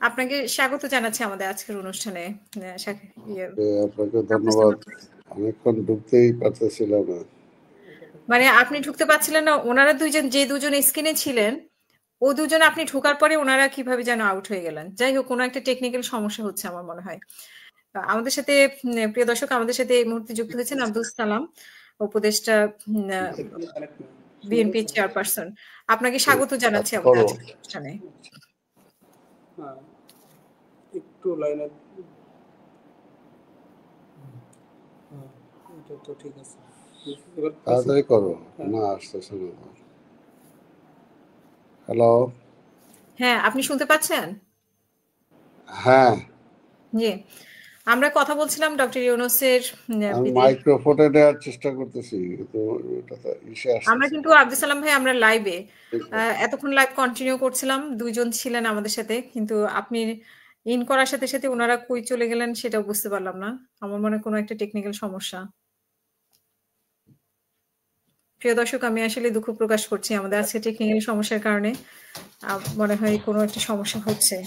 আপনাকে স্বাগত জানাচ্ছি আমাদের আজকের অনুষ্ঠানে। আপনাকে ধন্যবাদ। অনেকক্ষণ ঢুকতেই পারতেছিলাম না। মানে আপনি ঢুকতে পারছিলেন না, ওনারা যে দুজন স্ক্রিনে ছিলেন, ও দুজন আপনি ঢোকার পরে ওনারা কিভাবে যেন আউট হয়ে গেলেন। যাই হোক, কোনো একটা টেকনিক্যাল সমস্যা হচ্ছে আমার মনে হয়। আমাদের সাথে প্রিয় দর্শক, আমাদের সাথে এই মুহূর্তে যুক্ত হয়েছেন আব্দুল সালাম, উপদেষ্টা বিএনপি চেয়ারপারসন। আপনাকে স্বাগত জানাচ্ছি আমাদের আজকের অনুষ্ঠানে। একটু লাইনে এটা তো ঠিক আছে, তাড়াতাড়ি করো না, আসতেছে না। হ্যালো, হ্যাঁ, আপনি শুনতে পাচ্ছেন? হ্যাঁ, জি, আমরা কথা বলছিলাম ডক্টর ইউনূসের আমি মাইক্রোফোনে নেওয়ার চেষ্টা করতেছি, কিন্তু এটা তো ইসে আসছে। আমরা কিন্তু আব্দুল সালাম ভাই, আমরা লাইভে এতক্ষণ লাইভ কন্টিনিউ করছিলাম, দুইজন ছিলেন আমাদের সাথে, কিন্তু আপনি ইন করার সাথে সাথে ওনারা কই চলে গেলেন সেটাও বুঝতে পারলাম না। আমার মনে কোনো একটা টেকনিক্যাল সমস্যা। প্রিয় দর্শক, আমি আসলে দুঃখ প্রকাশ করছি, আমাদের আজকে টেকনিক্যাল সমস্যার কারণে মনে হয় কোনো একটা সমস্যা হচ্ছে।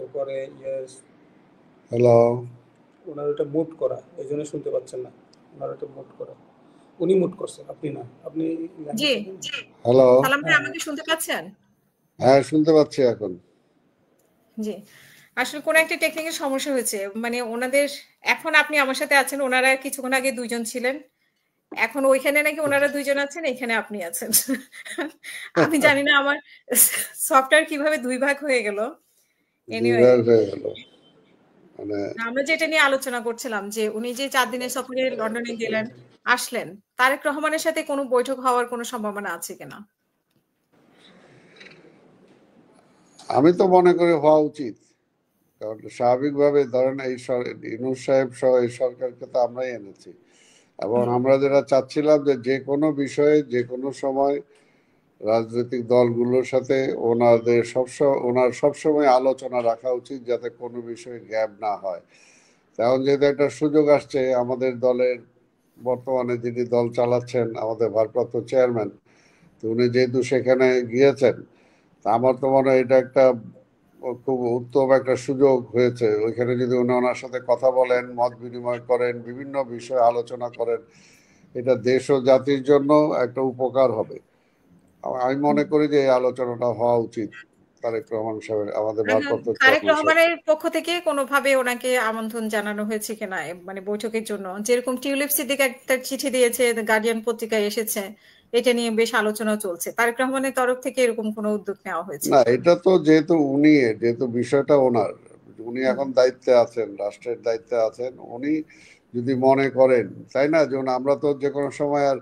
এরপরে হ্যালো, ওনার ওটা মুট করা, এই জন্য শুনতে পাচ্ছেন না। ওনার ওটা মুট করা, উনি মুট করছেন, আপনি না। আপনি জি, হ্যালো, সালাম ভাই, আমাকে শুনতে পাচ্ছেন? হ্যাঁ শুনতে পাচ্ছি এখন। জি, আসলে কোনো একটা টেকনিক্যাল সমস্যা হয়েছে, মানে ওনাদের এখন আপনি আমার সাথে আছেন, ওনারা কিছুক্ষণ আগে দুইজন ছিলেন, এখন ওইখানে নাকি ওনারা দুইজন আছেন, এখানে আপনি আছেন। আমি জানি না আমার সফটওয়্যার কিভাবে দুই ভাগ হয়ে গেল। এনিওয়ে, মানে আমরা যেটা নিয়ে আলোচনা করছিলাম যে উনি যে 4 দিনের সফরে লন্ডনে গেলেন, আসলেন, তারেক রহমানের সাথে কোনো বৈঠক হওয়ার কোনো সম্ভাবনা আছে কিনা? আমি তো মনে করি হওয়া উচিত, কারণ স্বাভাবিকভাবে ধরেন এই ইউনূস সাহেব সহ এই সরকারকে তো আমরাই এনেছি, এবং আমরা যেটা চাচ্ছিলাম যে কোনো বিষয়ে যে কোনো সময় রাজনৈতিক দলগুলোর সাথে ওনার সবসময় আলোচনা রাখা উচিত, যাতে কোনো বিষয়ে গ্যাপ না হয়। তেমন যেহেতু একটা সুযোগ আসছে, আমাদের দলের বর্তমানে যিনি দল চালাচ্ছেন, আমাদের ভারপ্রাপ্ত চেয়ারম্যান, তো উনি যেহেতু সেখানে গিয়েছেন, তা আমার তো মনে হয় এটা একটা খুব উত্তম একটা সুযোগ হয়েছে। ওইখানে যদি উনি ওনার সাথে কথা বলেন, মত বিনিময় করেন, বিভিন্ন বিষয়ে আলোচনা করেন, এটা দেশ ও জাতির জন্য একটা উপকার হবে। আমি মনে করি যে এই আলোচনাটা হওয়া উচিত তারেক রহমান সাহেবের, আমাদের ভারপ্রাপ্ত তারেক চেয়ারম্যান সাহেব। রহমানের পক্ষ থেকে কোনোভাবে ওনাকে আমন্ত্রণ জানানো হয়েছে কিনা, মানে বৈঠকের জন্য? যেরকম টিউলিপ সিদ্দিক একটা চিঠি দিয়েছে, গার্ডিয়ান পত্রিকায় এসেছে, এটা নিয়ে বেশ আলোচনা চলছে। তারেক রহমানের তরফ থেকে এরকম কোনো উদ্যোগ নেওয়া হয়েছে? না, এটা তো যেহেতু বিষয়টা ওনার, উনি এখন দায়িত্বে আছেন, রাষ্ট্রের দায়িত্বে আছেন, উনি যদি মনে করেন, তাই না, যেমন আমরা তো যে কোনো সময় আর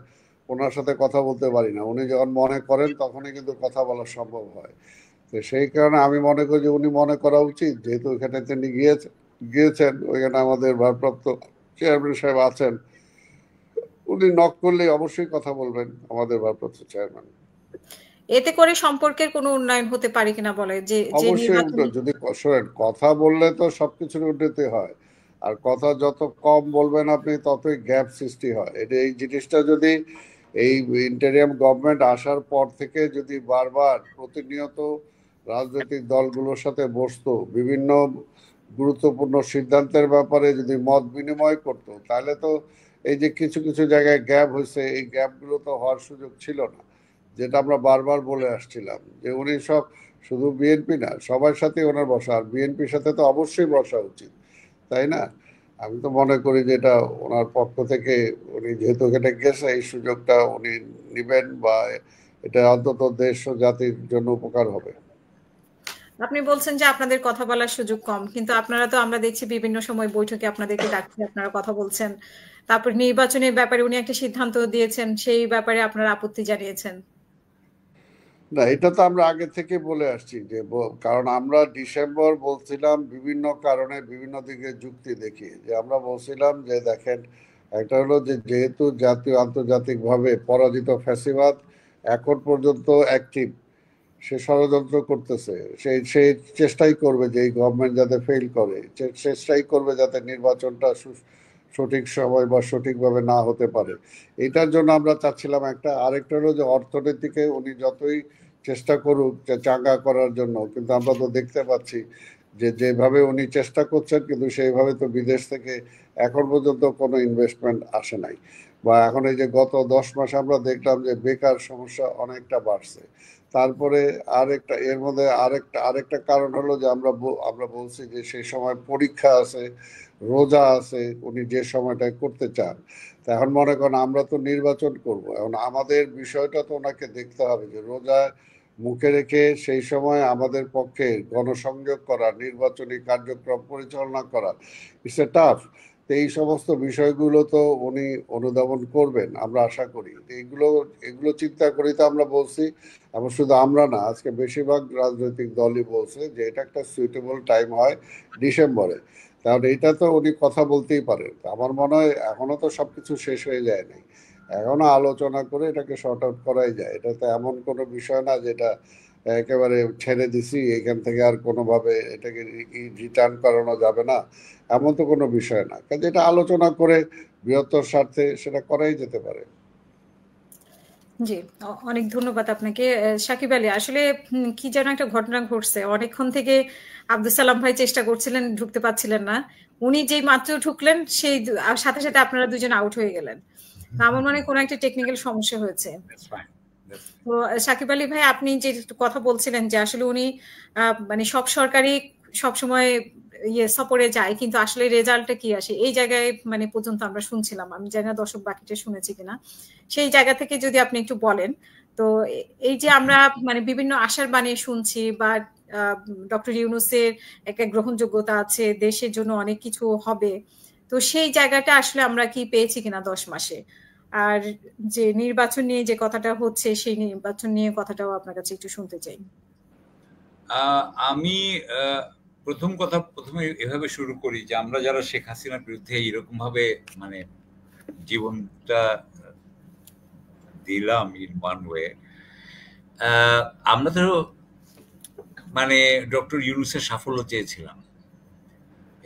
ওনার সাথে কথা বলতে পারি না, উনি যখন মনে করেন তখনই কিন্তু কথা বলা সম্ভব হয়। তো সেই কারণে আমি মনে করি যে উনি মনে করা উচিত, যেহেতু এখানে তিনি গিয়েছেন, ওইখানে আমাদের ভারপ্রাপ্ত চেয়ারম্যান সাহেব আছেন, উনি নক করলে অবশ্যই কথা বলবেন আমাদের ভারপ্রাপ্ত চেয়ারম্যান। এতে করে সম্পর্কের কোনো উন্নয়ন হতে পারে কিনা বলে, যে অবশ্যই যদি শোনেন, কথা বললে তো সবকিছুর উন্নতি হয়, আর কথা যত কম বলবেন আপনি, ততই গ্যাপ সৃষ্টি হয়। এই জিনিসটা যদি এই ইন্টারিয়াম গভর্নমেন্ট আসার পর থেকে যদি বারবার প্রতিনিয়ত রাজনৈতিক দলগুলোর সাথে বসতো, বিভিন্ন গুরুত্বপূর্ণ সিদ্ধান্তের ব্যাপারে যদি মত বিনিময় করতো, তাহলে তো এই যে কিছু কিছু জায়গায় গ্যাপ হয়েছে, এই গ্যাপগুলো তো হওয়ার সুযোগ ছিল না। যেটা আমরা বারবার বলে আসছিলাম যে উনি শুধু বিএনপি না, সবার সাথে ওনার বসা, আর বিএনপির সাথে তো অবশ্যই বসা উচিত, তাই না? আমি তো মনে করি যে এটা ওনার পক্ষ থেকে, উনি যেহেতু এখানে গেছে, এই সুযোগটা উনি নিবেন, বা এটা অন্তত দেশ ও জাতির জন্য উপকার হবে। আপনি বলছেন যে আপনাদের কথা বলার সুযোগ কম, কিন্তু আপনারা তো আমরা দেখছি বিভিন্ন সময় বৈঠকে আপনাদেরকে ডাকছে, আপনারা কথা বলছেন। তারপর নির্বাচনের ব্যাপারে উনি একটা সিদ্ধান্ত দিয়েছেন, সেই ব্যাপারে আপনারা আপত্তি জানিয়েছেন। না, এটা তো আমরা আগে থেকে বলে আসছি যে কারণ আমরা ডিসেম্বর বলছিলাম বিভিন্ন কারণে বিভিন্ন দিকে যুক্তি দেখিয়ে যে আমরা বলছিলাম যে দেখেন, একটা হলো যে যেহেতু জাতীয় আন্তর্জাতিকভাবে পরাজিত ফ্যাসিবাদ এখন পর্যন্ত অ্যাক্টিভ, সে ষড়যন্ত্র করতেছে, সেই চেষ্টাই করবে যে এই গভর্নমেন্ট যাতে ফেল করে, চেষ্টাই করবে যাতে নির্বাচনটা সঠিক সময় বা সঠিকভাবে না হতে পারে। এটার জন্য আমরা চাচ্ছিলাম একটা। আরেকটা হলো যে অর্থনীতিকে উনি যতই চেষ্টা করুক যে চাঙ্গা করার জন্য, কিন্তু আমরা তো দেখতে পাচ্ছি যে যেভাবে উনি চেষ্টা করছেন, কিন্তু সেইভাবে তো বিদেশ থেকে এখন পর্যন্ত কোনো ইনভেস্টমেন্ট আসে নাই। বা এখন এই যে গত 10 মাস আমরা দেখলাম যে বেকার সমস্যা অনেকটা বাড়ছে। তারপরে আরেকটা এর মধ্যে আরেকটা কারণ হলো যে আমরা বলছি যে সেই সময় পরীক্ষা আছে, রোজা আছে, উনি যে সময়টায় করতে চান। তা এখন মনে করেন আমরা তো নির্বাচন করব, এখন আমাদের বিষয়টা তো ওনাকে দেখতে হবে যে রোজা মুখে রেখে সেই সময় আমাদের পক্ষে গণসংযোগ করা, নির্বাচনী কার্যক্রম পরিচালনা করা, ইটস এ টাফ। তো এই সমস্ত বিষয়গুলো তো উনি অনুধাবন করবেন আমরা আশা করি। এগুলো এগুলো চিন্তা করি তো আমরা বলছি। এবং শুধু আমরা না, আজকে বেশিরভাগ রাজনৈতিক দলই বলছে যে এটা একটা সুইটেবল টাইম হয় ডিসেম্বরে। তাহলে এটা তো উনি কথা বলতেই পারেন। আমার মনে হয় এখনো তো সবকিছু শেষ হয়ে যায় নাই, এখনো আলোচনা করে এটাকে শর্ট আউট করাই যায়। এটা তো এমন কোনো বিষয় না যেটা একেবারে ছেড়ে দিছি, এখান থেকে আর কোনোভাবে এটাকে রিটার্ন করানো যাবে না, এমন তো কোনো বিষয় না। কাজে এটা আলোচনা করে বৃহত্তর স্বার্থে সেটা করাই যেতে পারে। জি, অনেক ধন্যবাদ আপনাকে। সাকিব আলী, আসলে কি যেন একটা ঘটনা ঘটছে, অনেকক্ষণ থেকে আব্দুল সালাম ভাই চেষ্টা করছিলেন, ঢুকতে পারছিলেন না। উনি যেই মাত্র ঢুকলেন সেই সাথে সাথে আপনারা দুজন আউট হয়ে গেলেন। আমার মনে হয় কোনো একটা টেকনিক্যাল সমস্যা হয়েছে। তো সাকিব আলী ভাই, আপনি যে কথা বলছিলেন যে আসলে উনি মানে সব সরকারি সবসময় সফরে যায়, কিন্তু আসলে রেজাল্টটা কি আসে এই জায়গায় মানে পর্যন্ত আমরা শুনছিলাম। আমি জানি না দর্শক বাকিটা শুনেছি কিনা, সেই জায়গা থেকে যদি আপনি একটু বলেন। তো এই যে আমরা মানে বিভিন্ন আশার বাণী শুনছি, বা ডক্টর ইউনূসের একটা গ্রহণযোগ্যতা আছে, দেশের জন্য অনেক কিছু হবে, তো সেই জায়গাটা আসলে আমরা কি পেয়েছি কিনা 10 মাসে? আর যে নির্বাচন নিয়ে যে কথাটা হচ্ছে, সেই নির্বাচন নিয়ে কথাটাও আপনার কাছে একটু শুনতে চাই। আমি প্রথমে এভাবে শুরু করি যে আমরা যারা শেখ হাসিনার বিরুদ্ধে এরকম ভাবে মানে জীবনটা দিলাম ইন ওয়ান ওয়ে, আমরা তো মানে ডক্টর ইউনূসের সাফল্য চেয়েছিলাম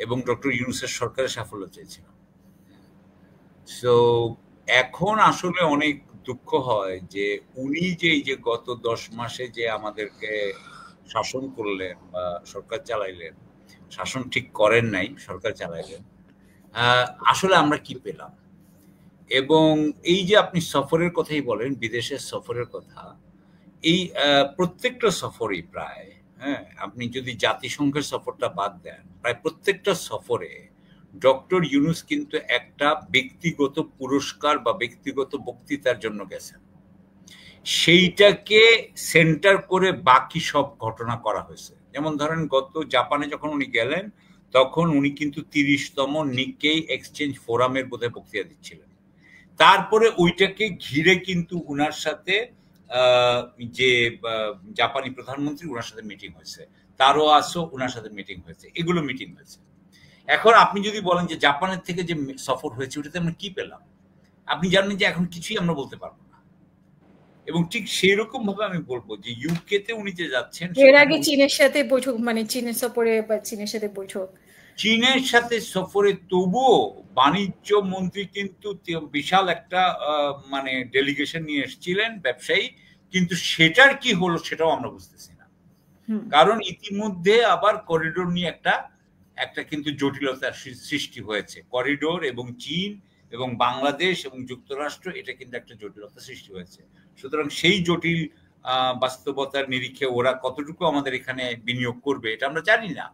এবং ডক্টর ইউনূসের সরকারের সাফল্য চেয়েছিলাম। সো এখন আসলে অনেক দুঃখ হয় যে উনি যে এই যে গত 10 মাসে যে আমাদেরকে শাসন করলেন বা সরকার চালাইলেন, শাসন ঠিক করেন নাই, সরকার চালাইলেন, আসলে আমরা কি পেলাম? এবং এই যে আপনি সফরের কথাই বলেন, বিদেশের সফরের কথা, এই প্রত্যেকটা সফরই প্রায়, হ্যাঁ, আপনি যদি জাতিসংঘের সফরটা বাদ দেন, প্রায় প্রত্যেকটা সফরে ডক্টর ইউনূস কিন্তু একটা ব্যক্তিগত পুরস্কার বা ব্যক্তিগত বক্তৃতার জন্য গেছেন। সেইটাকে সেন্টার করে বাকি সব ঘটনা করা হয়েছে। যেমন ধরেন গত জাপানে যখন উনি গেলেন, তখন উনি কিন্তু 30তম নিক্কেই এক্সচেঞ্জ ফোরামের বোধহয় বক্তৃতা দিচ্ছিলেন। তারপরে ওইটাকে ঘিরে কিন্তু উনার সাথে যে জাপানি প্রধানমন্ত্রী, উনার সাথে মিটিং হয়েছে, তারও আসো উনার সাথে মিটিং হয়েছে, এগুলো মিটিং হয়েছে। এখন আপনি যদি বলেন যে জাপানের থেকে যে সফর হয়েছে ওটাতে আমরা কি পেলাম, আপনি জানেন যে এখন কিছুই আমরা বলতে পারবো না। এবং ঠিক সেরকম ভাবে আমি বলবো যে ইউকেতে উনি যে যাচ্ছেন, এর আগে চীনের সাথে বৈঠক, মানে চীনের সফরে বা চীনের সাথে বৈঠক, চীনের সাথে সফরে তবুও বাণিজ্য মন্ত্রী কিন্তু বিশাল একটা মানে ডেলিগেশন নিয়ে এসেছিলেন, ব্যবসায়ী, কিন্তু সেটার কি হলো সেটাও আমরা বুঝতেছি না। কারণ ইতিমধ্যে আবার করিডোর নিয়ে একটা কিন্তু জটিলতার সৃষ্টি হয়েছে। করিডোর এবং চীন এবং বাংলাদেশ এবং যুক্তরাষ্ট্র, এটা কিন্তু একটা জটিলতা সৃষ্টি হয়েছে। সুতরাং সেই জটিল বাস্তবতার নিরিখে ওরা কতটুকু আমাদের এখানে বিনিয়োগ করবে এটা আমরা জানি না।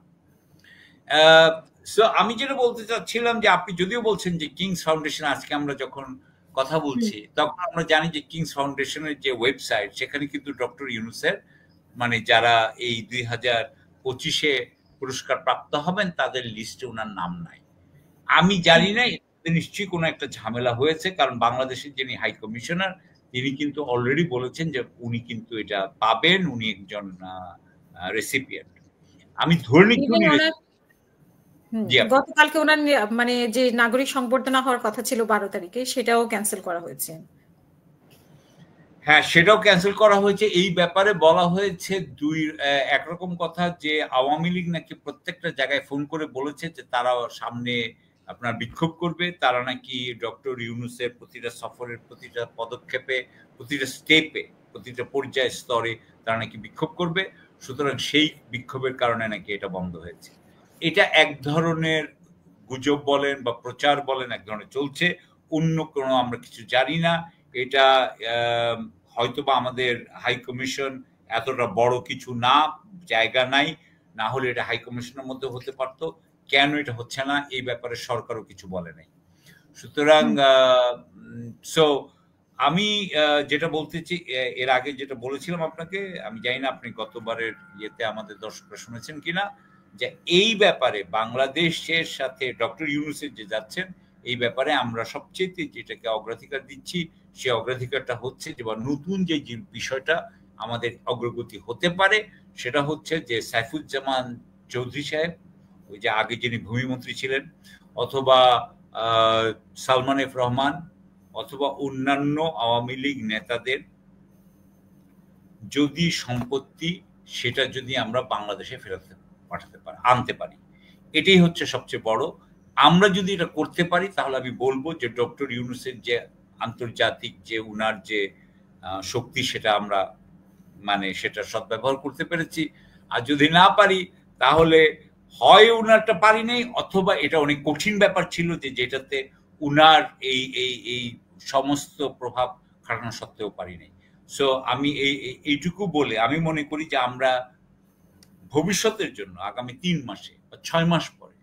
আমি যেটা বলতে চাচ্ছিলাম যে আপনি যদিও বলছেন যে কিংস ফাউন্ডেশন, আজকে আমরা যখন কথা বলছি তখন আমরা জানি যে কিংস ফাউন্ডেশনের যে ওয়েবসাইট, সেখানে কিন্তু ডক্টর ইউনূসের মানে যারা এই 25-এ পুরস্কার প্রাপ্ত হবেন তাদের লিস্টে ওনার নাম নাই। আমি জানি না, এতে নিশ্চয়ই কোনো একটা ঝামেলা হয়েছে, কারণ বাংলাদেশের যিনি হাই কমিশনার তিনি কিন্তু অলরেডি বলেছেন যে উনি কিন্তু এটা পাবেন, উনি একজন রেসিপিয়েন্ট। আমি ধরে নিচ্ছি ইভেন উনি ওনার জি আপু। গতকালকে ওনার মানে যে নাগরিক সংবর্ধনা হওয়ার কথা ছিল 12 তারিখে, সেটাও ক্যান্সেল করা হয়েছে। হ্যাঁ, সেটাও ক্যান্সেল করা হয়েছে। এই ব্যাপারে বলা হয়েছে একরকম কথা যে আওয়ামী লীগ নাকি প্রত্যেকটা জায়গায় ফোন করে বলেছে যে তারা সামনে আপনার বিক্ষোভ করবে, তারা নাকি ডক্টর ইউনূসের প্রতিটা সফরের প্রতিটা পদক্ষেপে, প্রতিটা স্টেপে, প্রতিটা পর্যায় স্তরে তারা নাকি বিক্ষোভ করবে। সুতরাং সেই বিক্ষোভের কারণে নাকি এটা বন্ধ হয়েছে। এটা এক ধরনের গুজব বলেন বা প্রচার বলেন, এক ধরনের চলছে, অন্য কোনো আমরা কিছু জানি না। এটা হয়তোবা আমাদের হাই কমিশন এতটা বড় কিছু না, জায়গা নাই, না হলে এটা হাই কমিশনের মধ্যে হতে পারত। কেন এটা হচ্ছে না এই ব্যাপারে সরকারও কিছু বলে নাই। সুতরাং সো আমি যেটা বলতেছি, এর আগে যেটা বলেছিলাম আপনাকে, আমি জানি না আপনি গতবারের ইয়েতে আমাদের দর্শকরা শুনেছেন কিনা, যে এই ব্যাপারে বাংলাদেশের সাথে ডক্টর ইউনূসের যে যাচ্ছেন, এই ব্যাপারে আমরা সবচেয়ে যেটাকে অগ্রাধিকার দিচ্ছি, সে অগ্রাধিকারটা হচ্ছে যে বা নতুন যে বিষয়টা আমাদের অগ্রগতি হতে পারে, সেটা হচ্ছে যে সাইফুজ্জামান চৌধুরী সাহেব, ওই যে আগে যিনি ভূমিমন্ত্রী ছিলেন, অথবা সালমান এফ রহমান, অথবা অন্যান্য আওয়ামী লীগ নেতাদের যদি সম্পত্তি, সেটা যদি আমরা বাংলাদেশে ফেরত আনতে পারি, এটাই হচ্ছে সবচেয়ে বড়। আমরা যদি এটা করতে পারি তাহলে আমি বলবো যে ডক্টর ইউনূসের যে আন্তর্জাতিক যে উনার যে শক্তি, সেটা আমরা মানে সেটা সদ্ব্যবহার করতে পেরেছি। আর যদি না পারি তাহলে হয় উনারটা পারি নাই, অথবা এটা অনেক কঠিন ব্যাপার ছিল যেটাতে উনার এই সমস্ত প্রভাব খাটানো সত্ত্বেও পারি নাই। সো আমি এইটুকু বলে আমি মনে করি যে আমরা ভবিষ্যতের জন্য আগামী 3 মাসে বা 6 মাস পরে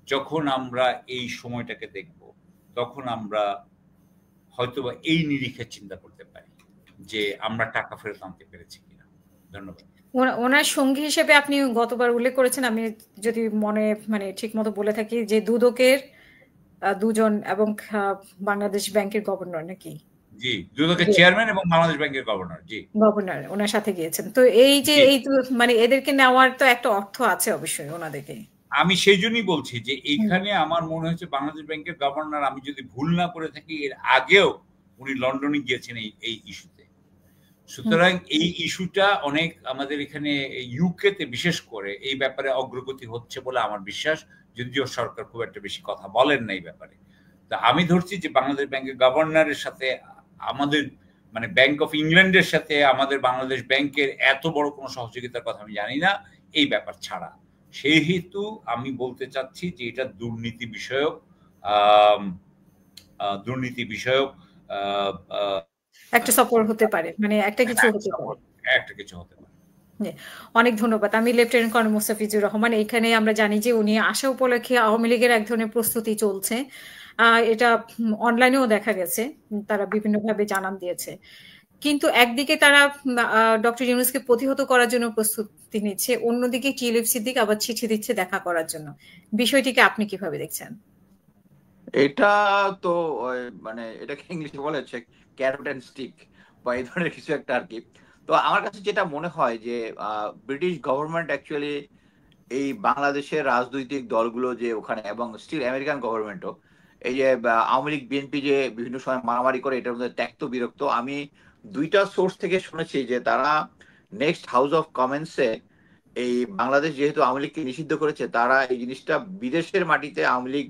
যখন আমরা এই সময়টাকে দেখব, তখন আমরা হয়তোবা এই নিরিখে চিন্তা করতে পারি যে আমরা টাকা ফেরত আনতে পেরেছি কিনা। ধন্যবাদ। ওনার সঙ্গী হিসেবে আপনি গতবার উল্লেখ করেছেন, আমি যদি মানে ঠিক মতো বলে থাকি, যে দুদকের 2 জন এবং বাংলাদেশ ব্যাংকের গভর্নর নাকি? জি, দুদকের চেয়ারম্যান এবং বাংলাদেশ ব্যাংকের গভর্নর। জি, গভর্নর ওনার সাথে গিয়েছেন। তো এই যে এই মানে এদেরকে নেওয়ার তো একটা অর্থ আছে অবশ্যই ওনাদেরকে। আমি সেই জন্যই বলছি যে এইখানে আমার মনে হচ্ছে বাংলাদেশ ব্যাংকের গভর্নর, আমি যদি ভুল না করে থাকি, এর আগেও উনি লন্ডনে গিয়েছেন এই ইস্যুতে। সুতরাং এই ইস্যুটা অনেক আমাদের এখানে ইউকেতে বিশেষ করে এই ব্যাপারে অগ্রগতি হচ্ছে বলে আমার বিশ্বাস, যদিও সরকার খুব একটা বেশি কথা বলেন না এই ব্যাপারে। তা আমি ধরছি যে বাংলাদেশ ব্যাংকের গভর্নরের সাথে আমাদের মানে ব্যাংক অফ ইংল্যান্ডের সাথে আমাদের বাংলাদেশ ব্যাংকের এত বড় কোনো সহযোগিতার কথা আমি জানি না এই ব্যাপার ছাড়া। সেই হেতু আমি বলতে চাচ্ছি যে এটা দুর্নীতি বিষয়ক একটা সফর হতে পারে, মানে একটা কিছু হতে পারে। অনেক ধন্যবাদ। আমি লেফটেন্যান্ট কর্নেল মোস্তাফিজুর রহমান। এখানে আমরা জানি যে উনি আসা উপলক্ষে আওয়ামী লীগের এক ধরনের প্রস্তুতি চলছে, এটা অনলাইনেও দেখা গেছে, তারা বিভিন্নভাবে জানান দিয়েছে। কিন্তু একদিকে তারা ডক্টর ইউনূসকে প্রতিহত করার জন্য প্রস্তুতি নিচ্ছে, অন্যদিকে টিএলএফ সিদ্দিক আবার চিঠি দিচ্ছে দেখা করার জন্য। বিষয়টিকে আপনি কিভাবে দেখছেন? এটা তো মানে এটাকে ইংলিশে বলে হচ্ছে ক্যারট অ্যান্ড স্টিক বা এই ধরনের কিছু একটা আর কি। তো আমার কাছে যেটা মনে হয় যে ব্রিটিশ গভর্নমেন্ট অ্যাকচুয়ালি এই বাংলাদেশের রাজনৈতিক দলগুলো যে ওখানে, এবং স্টিল আমেরিকান গভর্নমেন্টও, এই যে আওয়ামী লীগ বিএনপি যে বিভিন্ন সময় মারামারি করে, এটার মধ্যে ত্যক্ত বিরক্ত। আমি 2টা সোর্স থেকে শুনেছি যে তারা নেক্সট হাউস অফ কমন্সে এই বাংলাদেশ যেহেতু আওয়ামী লীগকে নিষিদ্ধ করেছে, তারা এই জিনিসটা বিদেশের মাটিতে আওয়ামী লীগ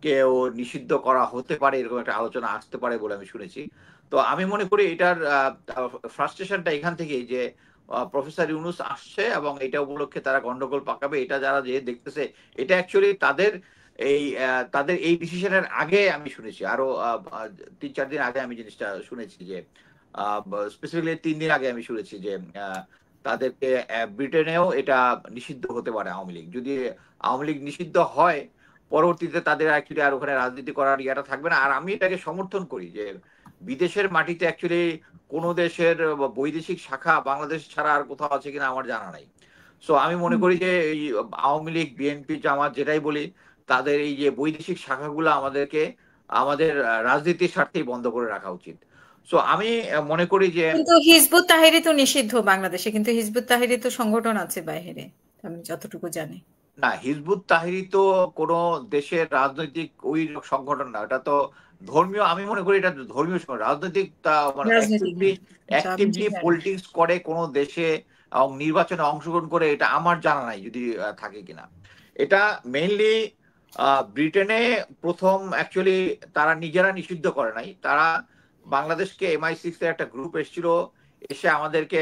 কেও নিষিদ্ধ করা হতে পারে, এরকম একটা আলোচনা আসতে পারে বলে আমি শুনেছি। তো আমি মনে করি এটার ফ্রাস্ট্রেশনটা এখান থেকেই, যে প্রফেসর ইউনূস আসছে এবং এটা উপলক্ষে তারা গন্ডগোল পাকাবে, এটা যারা যে দেখতেছে, এটা অ্যাকচুয়ালি তাদের এই ডিসিশনের আগে আমি শুনেছি, আরো 3-4 দিন আগে আমি জিনিসটা শুনেছি, যে স্পেসিফিকলি 3 দিন আগে আমি শুনেছি যে তাদেরকে ব্রিটেনেও এটা নিষিদ্ধ হতে পারে আওয়ামী লীগ। যদি আওয়ামী লীগ নিষিদ্ধ হয়, পরবর্তীতে তাদের অ্যাকচুয়ালি আর ওখানে রাজনীতি করার ইয়াটা থাকবে না। আর আমি এটাকে সমর্থন করি যে বিদেশের মাটিতে অ্যাকচুয়ালি কোনো দেশের বৈদেশিক শাখা বাংলাদেশ ছাড়া আর কোথাও আছে কিনা আমার জানা নাই। সো আমি মনে করি যে এই আওয়ামী লীগ, বিএনপি, জামাত যেটাই বলি, তাদের এই যে বৈদেশিক শাখাগুলো আমাদেরকে আমাদের রাজনীতির স্বার্থেই বন্ধ করে রাখা উচিত। সো আমি মনে করি যে কিন্তু হিজবুত তাহরির তো নিষিদ্ধ বাংলাদেশে, কিন্তু হিজবুত তাহরির তো সংগঠন আছে বাইরে, আমি যতটুকু জানি। না, হিজবুত তাহরির তো কোনো দেশের রাজনৈতিক ওই সংগঠন না, এটা তো ধর্মীয়, আমি মনে করি এটা ধর্মীয় সংগঠন। রাজনৈতিক মানে রাজনীতি, হ্যাঁ। আচ্ছা, আমি অ্যাক্টিভলি ঠিক জানি। পলিটিক্স করে কোনো দেশে এবং নির্বাচনে অংশগ্রহণ করে, এটা আমার জানা নাই যদি থাকে কিনা। এটা মেইনলি ব্রিটেনে প্রথম অ্যাকচুয়ালি তারা নিজেরা নিষিদ্ধ করে নাই, তারা বাংলাদেশকে MI6 এর একটা গ্রুপ এসেছিল, এসে আমাদেরকে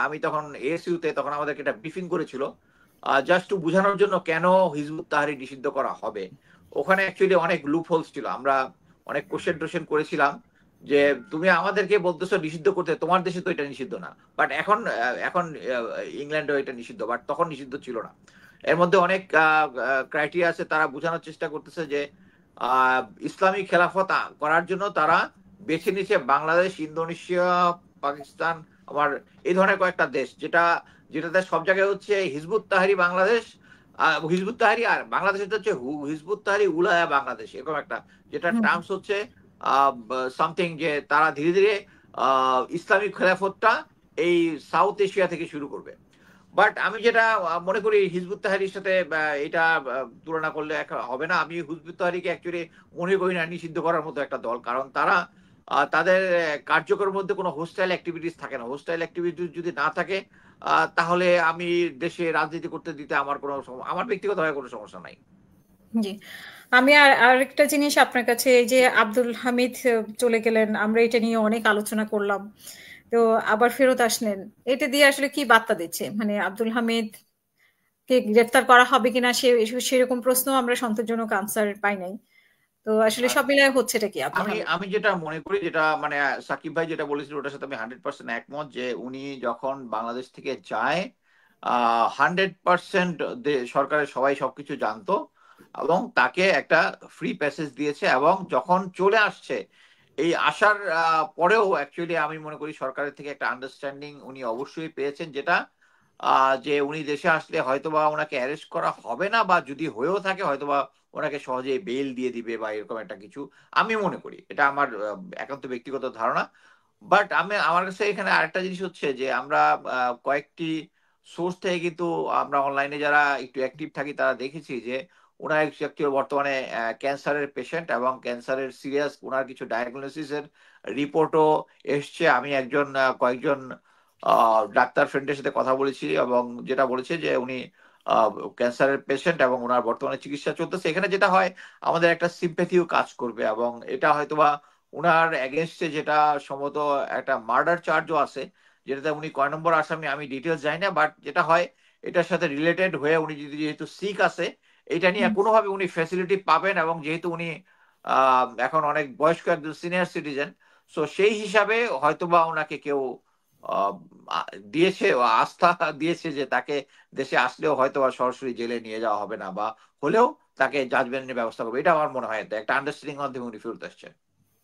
আমি তখন ASU-তে, তখন আমাদেরকে একটা ব্রিফিং করেছিল জাস্ট বোঝানোর জন্য কেন হিজবুত তাহরির নিষিদ্ধ করা হবে। ওখানে অ্যাকচুয়ালি অনেক লুপ হোলস ছিল, আমরা অনেক কোশ্চেন টোশ্চেন করেছিলাম যে তুমি আমাদেরকে বলতেছো নিষিদ্ধ করতে, তোমার দেশে তো এটা নিষিদ্ধ না, বাট এখন এখন ইংল্যান্ডেও এটা নিষিদ্ধ, বাট তখন নিষিদ্ধ ছিল না। এর মধ্যে অনেক ক্রাইটেরিয়া আছে, তারা বোঝানোর চেষ্টা করতেছে যে ইসলামী খেলাফত করার জন্য তারা বেছে নিচ্ছে বাংলাদেশ, ইন্দোনেশিয়া, পাকিস্তান, আমার এই ধরনের কয়েকটা দেশ, যেটাতে সব জায়গায় হচ্ছে Hizbut Tahrir Bangladesh, Hizbut Tahrir, আর বাংলাদেশে হচ্ছে হিজবুত তাহরির উলায়া বাংলাদেশ, এরকম একটা যেটা টার্মস হচ্ছে সামথিং, যে তারা ধীরে ধীরে ইসলামিক খেলাফতটা এই সাউথ এশিয়া থেকে শুরু করবে। বাট আমি যেটা মনে করি হিজবুত তাহরির সাথে এটা তুলনা করলে হবে না। আমি হিজবুত তাহরিকে অ্যাকচুয়ালি মনে করি না নিষিদ্ধ করার মতো একটা দল, কারণ তারা তাদের কার্যকরের মধ্যে কোনো হোস্টাইল অ্যাক্টিভিটিস থাকে না। হোস্টাইল অ্যাক্টিভিটিস যদি না থাকে তাহলে আমি দেশে রাজনীতি করতে দিতে আমার ব্যক্তিগতভাবে কোনো সমস্যা নাই। জি, আমি আরেকটা জিনিস আপনার কাছে, এই যে আব্দুল হামিদ চলে গেলেন, আমরা এটা নিয়ে অনেক আলোচনা করলাম, তো আবার ফেরত আসলেন, এটা দিয়ে আসলে কি বার্তা দিচ্ছে? মানে আব্দুল হামিদ কে গ্রেফতার করা হবে কিনা সেরকম প্রশ্ন আমরা সন্তোষজনক আনসার পাই নাই। তো আসলে সব মিলায় হচ্ছেটা কি আব্দুল হামিদ? আমি যেটা মনে করি, যেটা মানে সাকিব ভাই যেটা বলেছিল ওটার সাথে আমি 100% একমত, যে উনি যখন বাংলাদেশ থেকে যায় 100% সরকারের সবাই সবকিছু জানতো এবং তাকে একটা ফ্রি প্যাসেজ দিয়েছে, এবং যখন চলে আসছে এই আসার পরেও অ্যাকচুয়ালি আমি মনে করি সরকারের থেকে একটা আন্ডারস্ট্যান্ডিং উনি অবশ্যই পেয়েছেন, যেটা যে উনি দেশে আসলে হয়তোবা ওনাকে অ্যারেস্ট করা হবে না, বা যদি হয়েও থাকে হয়তোবা ওনাকে সহজে বেল দিয়ে দিবে বা এরকম একটা কিছু, আমি মনে করি। এটা আমার একান্ত ব্যক্তিগত ধারণা। বাট আমার কাছে এখানে আরেকটা জিনিস হচ্ছে যে আমরা কয়েকটি সোর্স থেকে কিন্তু আমরা অনলাইনে যারা একটু অ্যাক্টিভ থাকি তারা দেখেছি যে ওনার অ্যাকচুয়ালি বর্তমানে ক্যান্সারের পেশেন্ট, এবং ক্যান্সারের সিরিয়াস ওনার কিছু ডায়াগনোসিসের রিপোর্টও এসছে। আমি কয়েকজন ডাক্তার ফ্রেন্ডের সাথে কথা বলেছি, এবং যেটা বলেছে যে উনি ক্যান্সারের পেশেন্ট এবং ওনার বর্তমানে চিকিৎসা চলতেছে। এখানে যেটা হয় আমাদের একটা সিম্প্যাথিও কাজ করবে, এবং এটা হয়তোবা উনার এগেনস্টে যেটা সম্ভবত একটা মার্ডার চার্জও আছে, যেটাতে উনি কয় নম্বর আসামি আমি ডিটেলস জানি না, বাট যেটা হয় এটার সাথে রিলেটেড হয়ে উনি যেহেতু সিক আছে, এটা নিয়ে কোনোভাবে উনি ফ্যাসিলিটি পাবেন, এবং যেহেতু উনি এখন অনেক বয়স্ক একজন সিনিয়র সিটিজেন, সো সেই হিসাবে হয়তোবা ওনাকে কেউ দিয়েছে, আস্থা দিয়েছে যে তাকে দেশে আসলেও হয়তো সরাসরি জেলে নিয়ে যাওয়া হবে না, বা হলেও তাকে জাজমেন্টের ব্যবস্থা করবে। এটা আমার মনে হয় একটা আন্ডারস্ট্যান্ডিং মাধ্যমে উনি ফেরত আসছে।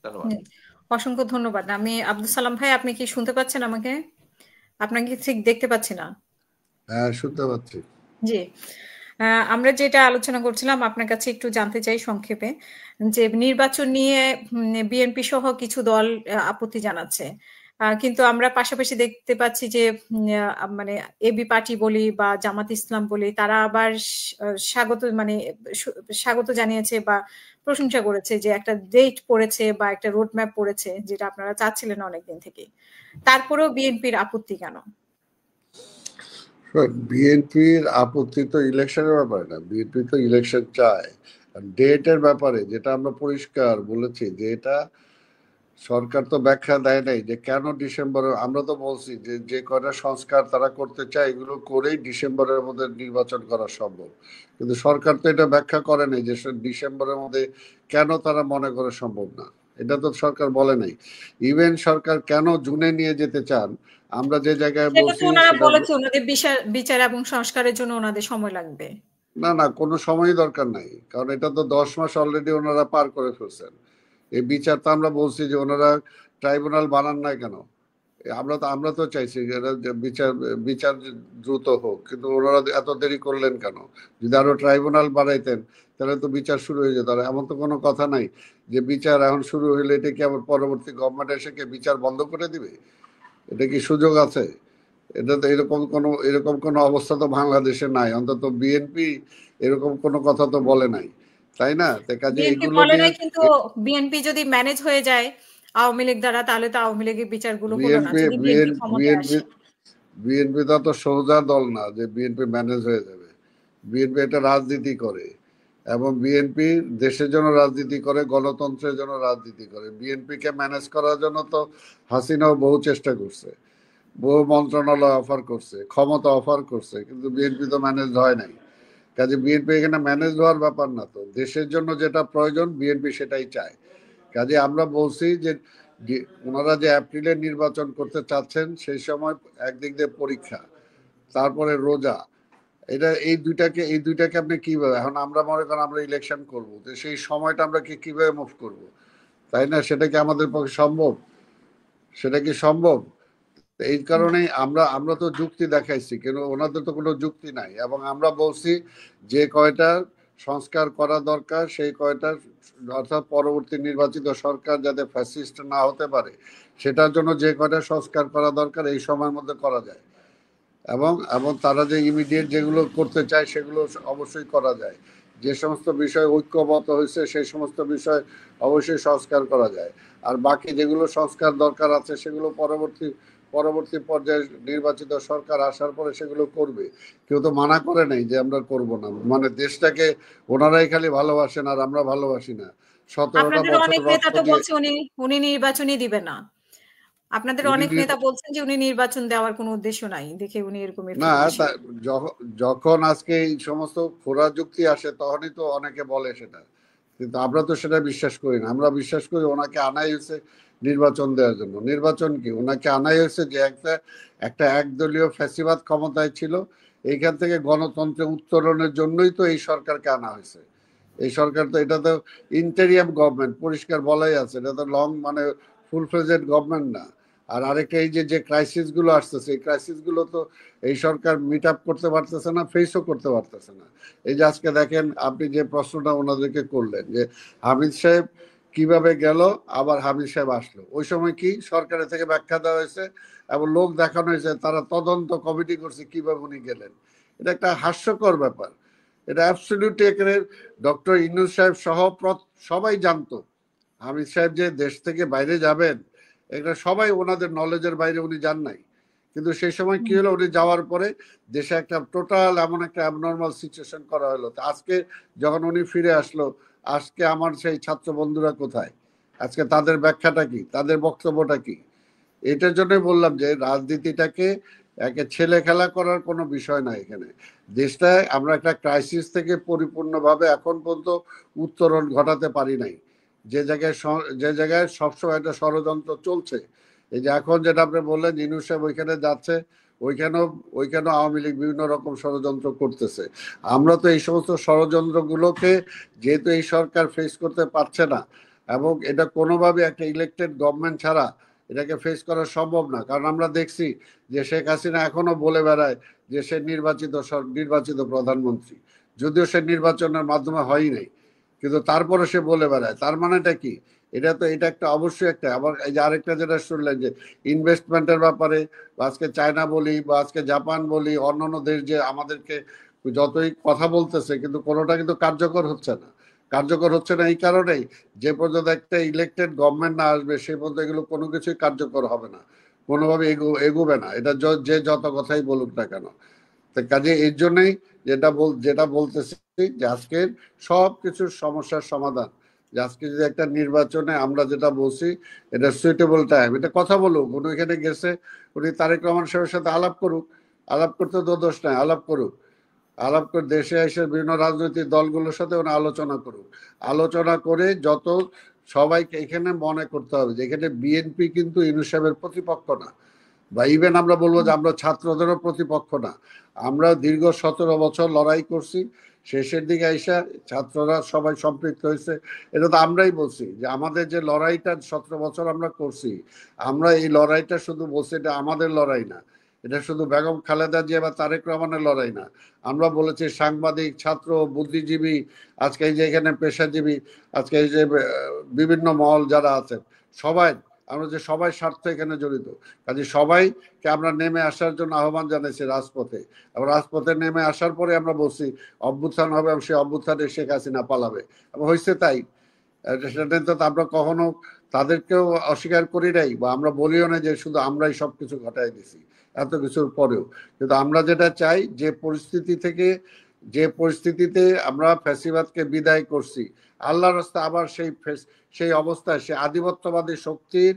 ধন্যবাদ। অসংখ্য ধন্যবাদ। আমি আব্দুল সালাম ভাই, আপনি কি শুনতে পাচ্ছেন আমাকে? আপনাকে ঠিক দেখতে পাচ্ছি না। হ্যাঁ, শুনতে পাচ্ছি। জি, আমরা যেটা আলোচনা করছিলাম, আপনার কাছে একটু জানতে চাই সংক্ষেপে, যে নির্বাচন নিয়ে বিএনপি সহ কিছু দল আপত্তি জানাচ্ছে, কিন্তু আমরা পাশাপাশি দেখতে পাচ্ছি যে মানে এবি পার্টি বলি বা জামাত ইসলাম বলি, তারা আবার স্বাগত জানিয়েছে বা প্রশংসা করেছে যে একটা ডেট পড়েছে বা একটা রোড ম্যাপ পড়েছে, যেটা আপনারা চাচ্ছিলেন অনেকদিন থেকে। তারপরেও বিএনপির আপত্তি কেন? বিএনপির আপত্তি তো ইলেকশনের ব্যাপারে না, বিএনপি তো ইলেকশন চায়। ডেটের ব্যাপারে যেটা আমরা পরিষ্কার বলেছি যে এটা সরকার তো ব্যাখ্যা দেয় নাই যে কেন ডিসেম্বরে। আমরা তো বলছি যে যে কয়টা সংস্কার তারা করতে চায় এগুলো করেই ডিসেম্বরের মধ্যে নির্বাচন করা সম্ভব, কিন্তু সরকার তো এটা ব্যাখ্যা করে নাই যে ডিসেম্বরের মধ্যে কেন তারা মনে করে সম্ভব না, এটা তো সরকার বলে নাই। ইভেন সরকার কেন জুনে নিয়ে যেতে চান, আমরা যে জায়গায় বলছি ওনারা বলেছে ওনাদের বিচার এবং সংস্কারের জন্য ওনাদের সময় লাগবে। না না, কোনো সময়ই দরকার নাই, কারণ এটা তো 10 মাস অলরেডি ওনারা পার করে ফেলছেন। এই বিচার তো আমরা বলছি যে ওনারা ট্রাইব্যুনাল বানান না কেন, আমরা তো চাইছি যে বিচার বিচার দ্রুত হোক, কিন্তু ওনারা এত দেরি করলেন কেন? যদি আরো ট্রাইব্যুনাল বাড়াইতেন তাহলে তো বিচার শুরু হয়ে যেত। আর এমন তো কোনো কথা নাই যে বিচার এখন শুরু হইলে এটা কি আবার পরবর্তী গভর্নমেন্ট এসে কি বিচার বন্ধ করে দিবে? এটা কি সুযোগ আছে? এটা তো এরকম কোনো অবস্থা তো বাংলাদেশে নাই, অন্তত বিএনপি এরকম কোনো কথা তো বলে নাই, তাই না? কাজে বিএনপি এগুলো বলে নিয়ে নাই, কিন্তু বিএনপি যদি ম্যানেজ হয়ে যায় আওয়ামী লীগ দ্বারা, তাহলে তো আওয়ামী লীগের বিচারগুলো হলো না বিএনপি যদি বিএনপি ক্ষমতায় বিএনপি আসে। বিএনপি তো অত সোজা দল না যে বিএনপি ম্যানেজ হয়ে যাবে। বিএনপি একটা রাজনীতি করে, এবং বিএনপি দেশের জন্য রাজনীতি করে, গণতন্ত্রের জন্য রাজনীতি করে। বিএনপিকে ম্যানেজ করার জন্য তো হাসিনাও বহু চেষ্টা করছে, বহু মন্ত্রণালয় অফার করছে, ক্ষমতা অফার করছে, কিন্তু বিএনপি তো ম্যানেজ হয় নাই। কাজে বিএনপি এখানে ম্যানেজ হওয়ার ব্যাপার না, তো দেশের জন্য যেটা প্রয়োজন বিএনপি সেটাই চায়। কাজে আমরা বলছি যে ওনারা যে এপ্রিলে নির্বাচন করতে চাচ্ছেন, সেই সময় একদিক দিয়ে পরীক্ষা, তারপরে রোজা, এই দুইটাকে আপনি কিভাবে, এখন আমরা মনে করেন আমরা ইলেকশন করব, তো সেই সময়টা আমরা কিভাবে মুভ করব, তাই না? সেটা কি আমাদের পক্ষে সম্ভব? সেটা কি সম্ভব? এই কারণেই আমরা তো যুক্তি দেখাইছি, কিন্তু ওনাদের তো কোনো যুক্তি নাই। এবং আমরা বলছি যে কয়টা সংস্কার করা দরকার সেই কয়টা, অর্থাৎ পরবর্তী নির্বাচিত সরকার যাতে ফ্যাসিস্ট না হতে পারে, সেটার জন্য যে কয়টা সংস্কার করা দরকার এই সময়ের মধ্যে করা যায়। এবং এবং তারা যে ইমিডিয়েট যেগুলো করতে চায় সেগুলো অবশ্যই করা যায়। যে সমস্ত বিষয় ঐক্যবদ্ধ হয়েছে সেই সমস্ত বিষয় অবশ্যই সংস্কার করা যায়। আর বাকি যেগুলো সংস্কার দরকার আছে সেগুলো পরবর্তী পর্যায়ে নির্বাচিত সরকার আসার পরে সেগুলো করবে। কেউ তো মানা করে নাই যে আমরা করব না। মানে দেশটাকে ওনারাই খালি ভালোবাসেন আর আমরা ভালোবাসি না। 17টা আপনাদের বছর অনেক নেতা রক্ত তো দিয়ে বলছে উনি নির্বাচনই দিবে না। আপনাদের উনি অনেক নেতা বলছেন যে উনি নির্বাচন দেওয়ার কোনো উদ্দেশ্য নাই, দেখে উনি এরকম না, এফিলিয়েশন। যখন আজকে এই সমস্ত খোরা যুক্তি আসে তখনই তো অনেকে বলে সেটা, কিন্তু আমরা তো সেটা বিশ্বাস করি না। আমরা বিশ্বাস করি ওনাকে আনাই হয়েছে নির্বাচন দেওয়ার জন্য। নির্বাচন কি, ওনাকে আনাই হয়েছে যে একটা একদলীয় ফ্যাসিবাদ ক্ষমতায় ছিল, এইখান থেকে গণতন্ত্রে উত্তরণের জন্যই তো এই সরকারকে আনা হয়েছে। এই সরকার তো, এটা তো ইন্টেরিয়াম গভর্নমেন্ট, পরিষ্কার বলাই আছে, এটা তো মানে ফুল ফ্লেজেড গভর্নমেন্ট না। আর আরেকটা, এই যে ক্রাইসিস গুলো আসতেছে, এই ক্রাইসিস গুলো তো এই সরকার মিট আপ করতে পারতেছে না, ফেসও করতে পারতেছে না। এই যে আজকে দেখেন আপনি যে প্রশ্নটা ওনাদেরকে করলেন যে হামিদ সাহেব কিভাবে গেল, আবার হামিদ সাহেব আসলো, ওই সময় কি সরকারের থেকে ব্যাখ্যা দেওয়া হয়েছে এবং লোক দেখানো হয়েছে, তারা তদন্ত কমিটি করছে কিভাবে উনি গেলেন। এটা একটা হাস্যকর ব্যাপার। এটা অ্যাবসলিউটলি এখানে ডক্টর ইউনূস সাহেব সহ সবাই জানতো হামিদ সাহেব যে দেশ থেকে বাইরে যাবেন, এটা সবাই ওনাদের নলেজের বাইরে উনি যান নাই। কিন্তু সেই সময় কি হলো, উনি যাওয়ার পরে দেশে একটা টোটাল এমন একটা অ্যাবনর্মাল সিচুয়েশন করা হলো। আজকে যখন উনি ফিরে আসলো, আজকে আমার সেই ছাত্র বন্ধুরা কোথায়? আজকে তাদের ব্যাখ্যাটা কি, তাদের বক্তব্যটা কি? এটার জন্যই বললাম যে রাজনীতিটাকে একে ছেলে খেলা করার কোনো বিষয় না এখানে। দেশটায় আমরা একটা ক্রাইসিস থেকে পরিপূর্ণভাবে এখন পর্যন্ত উত্তরণ ঘটাতে পারি নাই। যে জায়গায় সবসময় একটা ষড়যন্ত্র চলছে। এই যে এখন যেটা আপনি বললেন ইউনূস সাহেব ওইখানে যাচ্ছে, ওইখানেও আওয়ামী লীগ বিভিন্ন রকম ষড়যন্ত্র করতেছে। আমরা তো এই সমস্ত ষড়যন্ত্রগুলোকে, যেহেতু এই সরকার ফেস করতে পারছে না, এবং এটা কোনোভাবে একটা ইলেকটেড গভর্নমেন্ট ছাড়া এটাকে ফেস করা সম্ভব না। কারণ আমরা দেখছি যে শেখ হাসিনা এখনো বলে বেড়ায় যে সে নির্বাচিত প্রধানমন্ত্রী, যদিও সে নির্বাচনের মাধ্যমে হয়ই নাই, কিন্তু তারপরে সে বলে বেড়ায়। তার মানেটা কি? এটা একটা অবশ্যই একটা। আবার এই যে আরেকটা যেটা শুনলেন যে ইনভেস্টমেন্টের ব্যাপারে, আজকে চায়না বলি বা আজকে জাপান বলি, অন্যান্য দেশ যে আমাদেরকে যতই কথা বলতেছে, কিন্তু কোনোটা কিন্তু কার্যকর হচ্ছে না। কার্যকর হচ্ছে না এই কারণেই, যে পর্যন্ত একটা ইলেকটেড গভর্নমেন্ট না আসবে সে পর্যন্ত এগুলো কোনো কিছুই কার্যকর হবে না, কোনোভাবে এগোবে না। এটা যে যত কথাই বলুক না কেন। তো কাজে এর জন্যই যেটা বলতেছি যে আজকের সব কিছুর সমস্যার সমাধান, যে আজকে যদি একটা নির্বাচনে আমরা যেটা বলছি, এটা সুইটেবল টাইম, এটা কথা বলুক। উনি এখানে গেছে, উনি তারেক রহমান সাহেবের সাথে আলাপ করুক, আলাপ করতে তো দোষ নাই, আলাপ করুক। আলাপ করে দেশে এসে বিভিন্ন রাজনৈতিক দলগুলোর সাথে ওরা আলোচনা করুক। আলোচনা করে সবাইকে এখানে মনে করতে হবে যে এখানে বিএনপি কিন্তু ইউনূস সাহেবের প্রতিপক্ষ না, বা ইভেন আমরা বলবো যে আমরা ছাত্রদেরও প্রতিপক্ষ না। আমরা দীর্ঘ 17 বছর লড়াই করছি, শেষের দিকে আইসা ছাত্ররা সবাই সম্পৃক্ত হয়েছে। এটা তো আমরাই বলছি যে আমাদের যে লড়াইটা 17 বছর আমরা করছি, আমরা এই লড়াইটা শুধু বলছি এটা আমাদের লড়াই না, এটা শুধু বেগম খালেদা জিয়া বা তারেক রহমানের লড়াই না। আমরা বলেছি সাংবাদিক, ছাত্র, বুদ্ধিজীবী, আজকে এই যে এখানে পেশাজীবী, আজকে এই যে বিভিন্ন মহল যারা আছেন, সবাই আমরা যে সবাই স্বার্থ এখানে জড়িত, কাজে সবাইকে আমরা নেমে আসার জন্য আহ্বান জানাইছি রাজপথে। এবং রাজপথে নেমে আসার পরে আমরা বলছি অভ্যুত্থান হবে এবং সেই অভ্যুত্থানে শেখ হাসিনা পালাবে, এবং হয়েছে তাই। সেটা তো আমরা কখনো তাদেরকেও অস্বীকার করি নাই, বা আমরা বলিও না যে শুধু আমরাই সবকিছু ঘটাই দিছি এত কিছুর পরেও। কিন্তু আমরা যেটা চাই, যে পরিস্থিতিতে আমরা ফ্যাসিবাদকে বিদায় করছি, আল্লাহর রাস্তায় আবার সেই অবস্থায় সে আধিপত্যবাদী শক্তির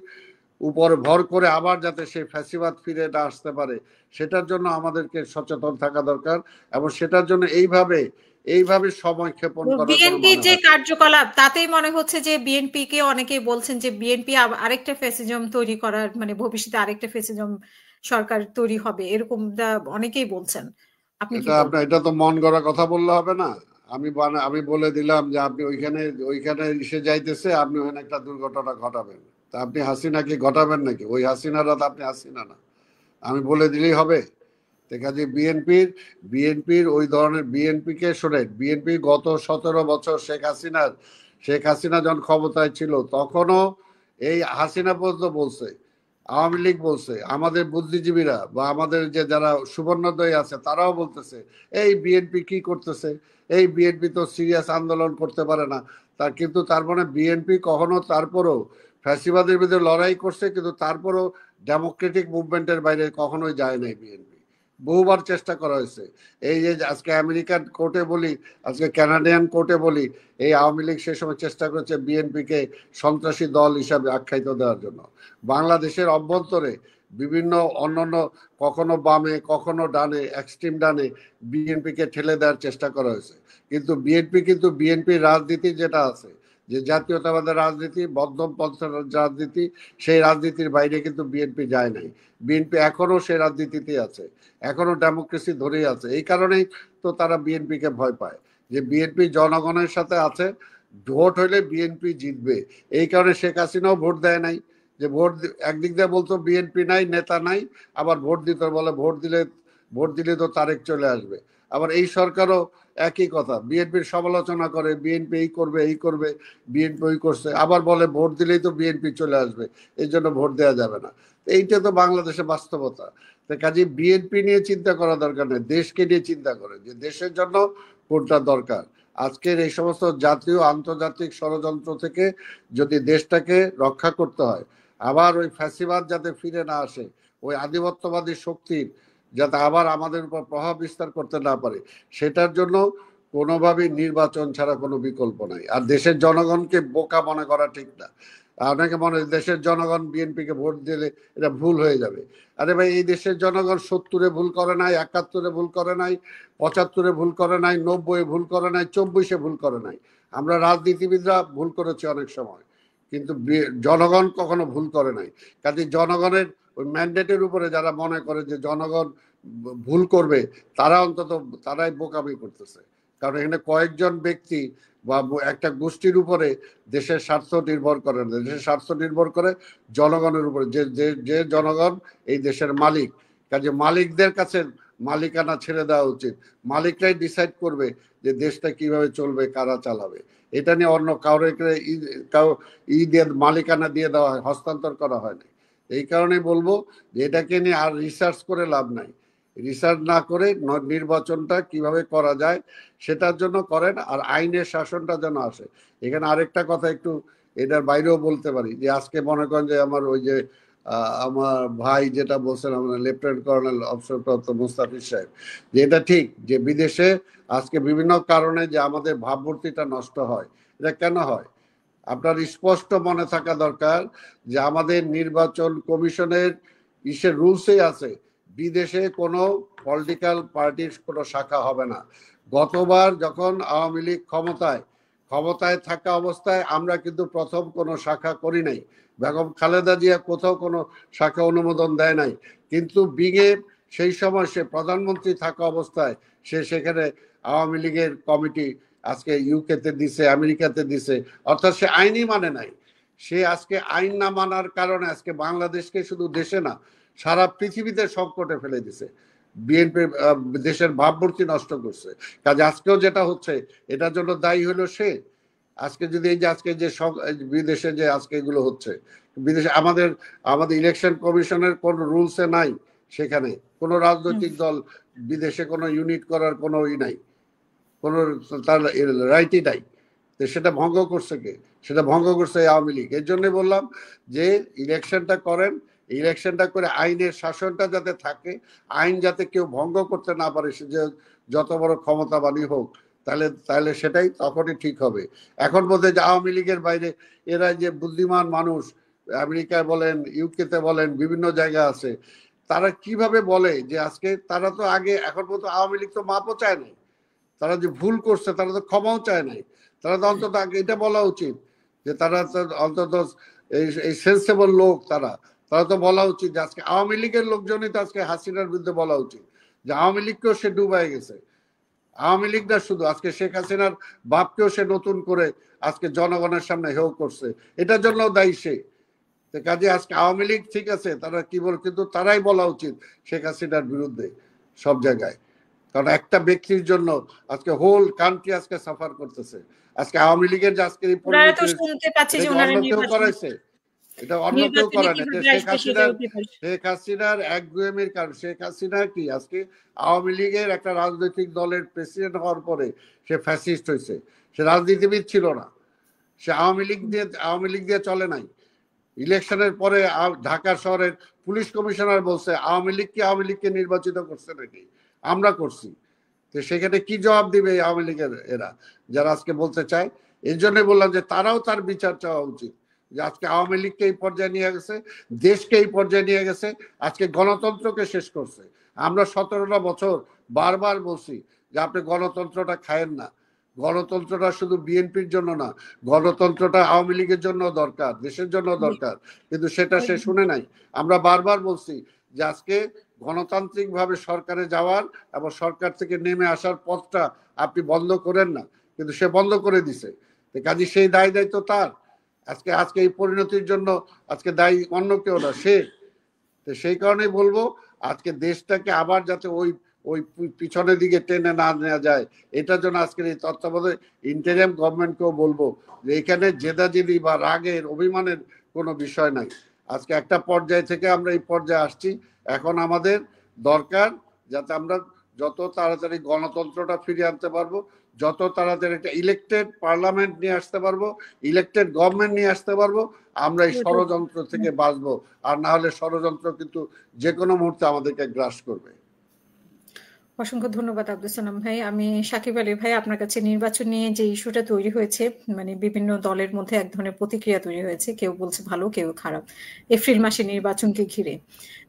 উপর ভর করে আবার যাতে সেই ফ্যাসিবাদ ফিরে না আসতে পারে, সেটার জন্য আমাদেরকে সচেতন থাকা দরকার। এবং সেটার জন্য এইভাবে সময় ক্ষেপণ করার বিএনপি যে কার্যকলাপ, তাতেই মনে হচ্ছে যে বিএনপি কে অনেকেই বলছেন যে বিএনপি আরেকটা ফ্যাসিজম তৈরি করার, মানে ভবিষ্যতে আরেকটা ফ্যাসিজম সরকার তৈরি হবে, এরকম অনেকেই বলছেন। আপনি কি বলবেন? এটা তো মন গড়া কথা বললে হবে না। আমি বলে দিলাম যে আপনি ওইখানে এসে যাইতেছে, আপনি ওখানে একটা দুর্ঘটনা ঘটাবেন, তা আপনি হাসিনাকে ঘটাবেন নাকি? ওই হাসিনারা তো আপনি হাসিনা না, আমি বলে দিলেই হবে? কাজে বিএনপির ওই ধরনের বিএনপিকে শোনেন, বিএনপি গত 17 বছর শেখ হাসিনা যখন ক্ষমতায় ছিল তখনও এই হাসিনা পর্যন্ত বলছে, আওয়ামী লীগ বলছে, আমাদের বুদ্ধিজীবীরা বা আমাদের যে যারা সুবর্ণোদয় আছে তারাও বলতেছে এই বিএনপি কি করতেছে, এই বিএনপি তো সিরিয়াস আন্দোলন করতে পারে না। কিন্তু তার মানে বিএনপি কখনো তারপরও ফ্যাসিবাদের বিরুদ্ধে লড়াই করছে, কিন্তু তারপরও ডেমোক্রেটিক মুভমেন্টের বাইরে কখনোই যায় নাই বিএনপি। বহুবার চেষ্টা করা হয়েছে। এই যে আজকে আমেরিকান কোর্টে বলি, আজকে কানাডিয়ান কোর্টে বলি, এই আওয়ামী লীগ সে সময় চেষ্টা করেছে বিএনপিকে সন্ত্রাসী দল হিসাবে আখ্যায়িত দেওয়ার জন্য। বাংলাদেশের অভ্যন্তরে বিভিন্ন অন্যান্য কখনো বামে কখনো ডানে, এক্সট্রিম ডানে বিএনপিকে ঠেলে দেওয়ার চেষ্টা করা হয়েছে। কিন্তু বিএনপির রাজনীতি যেটা আছে, যে জাতীয়তাবাদের রাজনীতি, মধ্যমপন্থার রাজনীতি, সেই রাজনীতির বাইরে কিন্তু বিএনপি যায় নাই। বিএনপি এখনো সেই রাজনীতিতে আছে, এখনো ডেমোক্রেসি ধরেই আছে। এই কারণেই তো তারা বিএনপিকে ভয় পায়, যে বিএনপি জনগণের সাথে আছে, ভোট হইলে বিএনপি জিতবে। এই কারণে শেখ হাসিনাও ভোট দেয় নাই, যে একদিক দিয়ে বলতো বিএনপি নাই, নেতা নাই, আবার ভোট দিত, বলে ভোট দিলে তো তারেক চলে আসবে। আবার এই সরকারও একই কথা, বিএনপির সমালোচনা করে, বিএনপি এই করবে, বিএনপি ওই করছে, আবার বলে ভোট দিলেই তো বিএনপি চলে আসবে, এই জন্য ভোট দেওয়া যাবে না। এইটা তো বাংলাদেশে বাস্তবতা। কাজে বিএনপি নিয়ে চিন্তা করা দরকার নেই, দেশকে নিয়ে চিন্তা করে যে দেশের জন্য কোনটা দরকার। আজকের এই সমস্ত জাতীয় আন্তর্জাতিক ষড়যন্ত্র থেকে যদি দেশটাকে রক্ষা করতে হয়, আবার ওই ফ্যাসিবাদ যাতে ফিরে না আসে, ওই আধিপত্যবাদী শক্তির যাতে আবার আমাদের উপর প্রভাব বিস্তার করতে না পারে, সেটার জন্য কোনোভাবেই নির্বাচন ছাড়া কোনো বিকল্প নাই। আর দেশের জনগণকে বোকা মনে করা ঠিক না। অনেকে মনে হয় দেশের জনগণ বিএনপিকে ভোট দিলে এটা ভুল হয়ে যাবে। আরে ভাই, এই দেশের জনগণ 70-এ ভুল করে নাই, 71-এ ভুল করে নাই, 75-এ ভুল করে নাই, 90-এ ভুল করে নাই, 24-এ ভুল করে নাই। আমরা রাজনীতিবিদরা ভুল করেছি অনেক সময়, কিন্তু জনগণ কখনো ভুল করে নাই। কাজে জনগণের ওই ম্যান্ডেটের উপরে যারা মনে করে যে জনগণ ভুল করবে, তারাই বোকামি করতেছে। কারণ এখানে কয়েকজন ব্যক্তি বা একটা গোষ্ঠীর উপরে দেশের স্বার্থ নির্ভর করে না, দেশের স্বার্থ নির্ভর করে জনগণের উপরে, যে জনগণ এই দেশের মালিক। কাজে মালিকদের কাছে মালিকানা ছেড়ে দেওয়া উচিত। মালিকরাই ডিসাইড করবে যে দেশটা কিভাবে চলবে, কারা চালাবে। এটা নিয়ে অন্য কাউরে মালিকানা দিয়ে দেওয়া হয়, হস্তান্তর করা হয় না। এই কারণে বলবো যে এটাকে নিয়ে আর রিসার্চ করে লাভ নাই। রিসার্চ না করে নির্বাচনটা কিভাবে করা যায় সেটার জন্য করেন, আর আইনের শাসনটা যেন আসে। এখানে আরেকটা কথা একটু এটার বাইরেও বলতে পারি, যে আজকে মনে করেন যে আমার ভাই যেটা বলছেন, আমাদের লেফটেন্যান্ট কর্নেল অবসরপ্রাপ্ত মুস্তাফিজ সাহেব, যে এটা ঠিক যে বিদেশে আজকে বিভিন্ন কারণে যে আমাদের ভাবমূর্তিটা নষ্ট হয়। এটা কেন হয়? আপনার স্পষ্ট মনে থাকা দরকার যে আমাদের নির্বাচন কমিশনের রুলসেই আছে, বিদেশে কোনো পলিটিক্যাল পার্টির কোনো শাখা হবে না। গতবার যখন আওয়ামী লীগ ক্ষমতায় থাকা অবস্থায় আমরা কিন্তু প্রথম কোনো শাখা করি নাই। বেগম খালেদা জিয়া কোথাও কোনো শাখা অনুমোদন দেয় নাই, কিন্তু সেই সময় সে প্রধানমন্ত্রী থাকা অবস্থায় সে সেখানে আওয়ামী লীগের কমিটি আজকে ইউকেতে দিছে, আমেরিকাতে দিছে, অর্থাৎ সে আইনই মানে নাই। সে আজকে আইন না মানার কারণে আজকে বাংলাদেশকে শুধু দেশে না সারা পৃথিবীতে সংকটে ফেলে দিছে। বিএনপি দেশের ভাবমূর্তি নষ্ট করছে। কাজে আজকেও যেটা হচ্ছে এটার জন্য দায়ী হলো সে। আজকে যদি এই যে আজকে যে বিদেশে যে আজকে এগুলো হচ্ছে, বিদেশে আমাদের ইলেকশন কমিশনের কোন রুলসে নাই, সেখানে কোনো রাজনৈতিক দল বিদেশে কোনো ইউনিট করার কোনো নাই, কোনো তার রাইটই নাই। তো সেটা ভঙ্গ করছে কে? সেটা ভঙ্গ করছে আওয়ামী লীগ। এর জন্য বললাম যে ইলেকশনটা করেন, ইলেকশনটা করে আইনের শাসনটা যাতে থাকে, আইন যাতে কেউ ভঙ্গ করতে না পারে, সে যে যত বড় ক্ষমতাবানই হোক, তাহলে সেটাই তখনই ঠিক হবে। এখন বলতে যে আওয়ামী লীগের বাইরে এরা যে বুদ্ধিমান মানুষ আমেরিকায় বলেন, ইউকেতে বলেন, বিভিন্ন জায়গা আছে, তারা কিভাবে বলে যে আজকে তারা তো আগে এখন পর্যন্ত আওয়ামী লীগ তো মাপও চায় নাই, তারা যে ভুল করছে তারা তো ক্ষমাও চায় নাই। তারা তো অন্তত আগে এটা বলা উচিত যে তারা তো অন্তত এই সেন্সেবল লোক, তারা তো বলা উচিত যে আজকে আওয়ামী লীগের লোকজনই তো আজকে হাসিনার বিরুদ্ধে বলা উচিত যে আওয়ামী লীগকেও সে ডুবাই গেছে। আওয়ামী লীগ না শুধু, আজকে শেখ হাসিনার বাপকেও সে নতুন করে আজকে জনগণের সামনে হেয় করছে, এটার জন্য দায়ী সে। কাজে আজকে আওয়ামী লীগ ঠিক আছে, তারা কি বল, কিন্তু তারাই বলা উচিত শেখ হাসিনার বিরুদ্ধে সব জায়গায়। কারণ একটা ব্যক্তির জন্য আজকে হোল কান্ট্রি আজকে সাফার করতেছে। আজকে আওয়ামী লীগের যে আজকে এই পরিণতি অন্য কেউ করাইছে, এটা অন্য কেউ করেন। শেখ হাসিনার একগুয়েমির কারণ। শেখ হাসিনা কি আজকে আওয়ামী লীগের একটা রাজনৈতিক দলের প্রেসিডেন্ট হওয়ার পরে সে ফ্যাসিস্ট হয়েছে, সে রাজনীতিবিদ ছিল না, সে আওয়ামী লীগ দিয়ে চলে নাই। ইলেকশনের পরে ঢাকা শহরের পুলিশ কমিশনার বলছে আওয়ামী লীগকে নির্বাচিত করছে নাকি? আমরা করছি। তো সেখানে কি জবাব দিবে আওয়ামী লীগের এরা যারা আজকে বলতে চায়? এর জন্য বললাম যে তারাও তার বিচার চাওয়া উচিত যে আজকে আওয়ামী লীগকে এই পর্যায়ে নিয়ে গেছে, দেশকে এই পর্যায়ে নিয়ে গেছে, আজকে গণতন্ত্রকে শেষ করছে। আমরা 17টা বছর বারবার বলছি যে আপনি গণতন্ত্রটা খায়েন না, গণতন্ত্রটা শুধু বিএনপির জন্য না, গণতন্ত্রটা আওয়ামী লীগের জন্য দরকার, দেশের জন্য দরকার, কিন্তু সেটা সে শুনে নাই। আমরা বারবার বলছি যে আজকে গণতান্ত্রিক ভাবে সরকারে যাওয়ার এবং সরকার থেকে নেমে আসার পথটা আপনি বন্ধ করেন না, কিন্তু সে বন্ধ করে দিছে। কাজে সেই দায়িত্ব তার। আজকে এই পরিণতির জন্য আজকে দায়ী অন্য কেউ না, সে। তো সেই কারণেই বলবো আজকে দেশটাকে আবার যাতে ওই পিছনের দিকে টেনে না নেওয়া যায়, এটার জন্য আজকের এই তত্ত্বাবধায়ক ইন্টারিম গভর্নমেন্টকেও বলবো যে এখানে জেদাজেদি বা রাগের অভিমানের কোনো বিষয় নাই। আজকে একটা পর্যায় থেকে আমরা এই পর্যায়ে আসছি, এখন আমাদের দরকার যাতে আমরা যত তাড়াতাড়ি গণতন্ত্রটা ফিরিয়ে আনতে পারবো, যত তাড়াতাড়ি একটা ইলেকটেড পার্লামেন্ট নিয়ে আসতে পারবো, ইলেকটেড গভর্নমেন্ট নিয়ে আসতে পারবো, আমরা এই ষড়যন্ত্র থেকে বাঁচবো। আর না হলে ষড়যন্ত্র কিন্তু যে কোনো মুহূর্তে আমাদেরকে গ্রাস করবে। অসংখ্য ধন্যবাদ আব্দুল সালাম ভাই। আমি সাকিব আলী ভাই, আপনার কাছে নির্বাচন নিয়ে যে ইস্যুটা তৈরি হয়েছে, মানে বিভিন্ন দলের মধ্যে এক ধরনের প্রতিক্রিয়া তৈরি হয়েছে, কেউ বলছে ভালো কেউ খারাপ এপ্রিল মাসে নির্বাচনকে ঘিরে,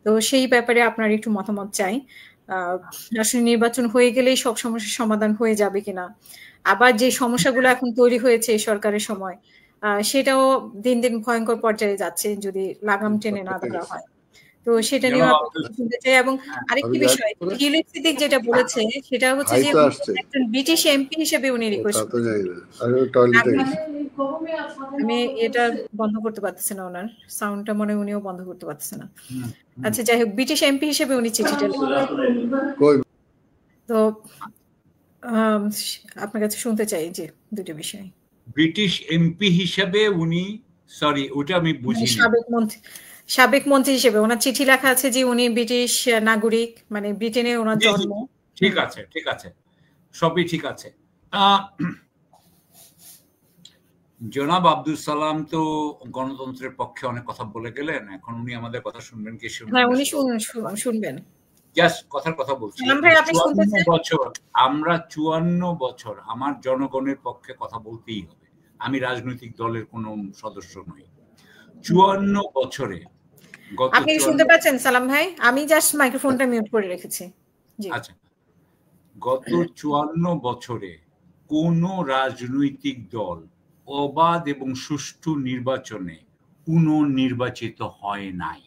তো সেই ব্যাপারে আপনার একটু মতামত চাই। আসলে নির্বাচন হয়ে গেলেই সব সমস্যার সমাধান হয়ে যাবে কিনা, আবার যে সমস্যাগুলো এখন তৈরি হয়েছে সরকারের সময় সেটাও দিন দিন ভয়ঙ্কর পর্যায়ে যাচ্ছে যদি লাগাম টেনে না ধরা হয়। তো সেটা নিয়ে শুনতে চাই। এবং আরেকটি বিষয় হিলিক সিদ্দিক যেটা বলেছে সেটা হচ্ছে যে একজন ব্রিটিশ এমপি হিসেবে উনি রিকোয়েস্ট আমি এটা বন্ধ করতে পারতেছি না, ওনার সাউন্ডটা মনে উনিও বন্ধ করতে পারতেছে না। আচ্ছা যাই হোক, ব্রিটিশ এমপি হিসেবে উনি চিঠিটা তো আপনার কাছে শুনতে চাই যে দুটো বিষয়। ব্রিটিশ এমপি হিসেবে উনি, সরি ওটা আমি বুঝিনি, সাবেক মন্ত্রী হিসেবে ওনার চিঠি লেখা আছে যে উনি ব্রিটিশ নাগরিক, মানে ব্রিটেনে ওনার জন্ম। ঠিক আছে, ঠিক আছে, সবই ঠিক আছে। জনাব আব্দুল সালাম তো গণতন্ত্রের পক্ষে অনেক কথা বলে গেলেন, এখন উনি আমাদের কথা শুনবেন কি শুনবেন? হ্যাঁ, উনি শুনবেন। জাস্ট কথা বলছি। 54 বছর, আমরা 54 বছর আমার জনগণের পক্ষে কথা বলতেই হবে। আমি রাজনৈতিক দলের কোনো সদস্য নই। 54 বছরে আপনি শুনতে পাচ্ছেন সালাম ভাই? আমি জাস্ট মাইক্রোফোনটা মিউট করে রেখেছি। আচ্ছা, গত 54 বছরে কোন রাজনৈতিক দল অবাধ এবং সুষ্ঠু নির্বাচনে পুনর্নির্বাচিত হয় নাই।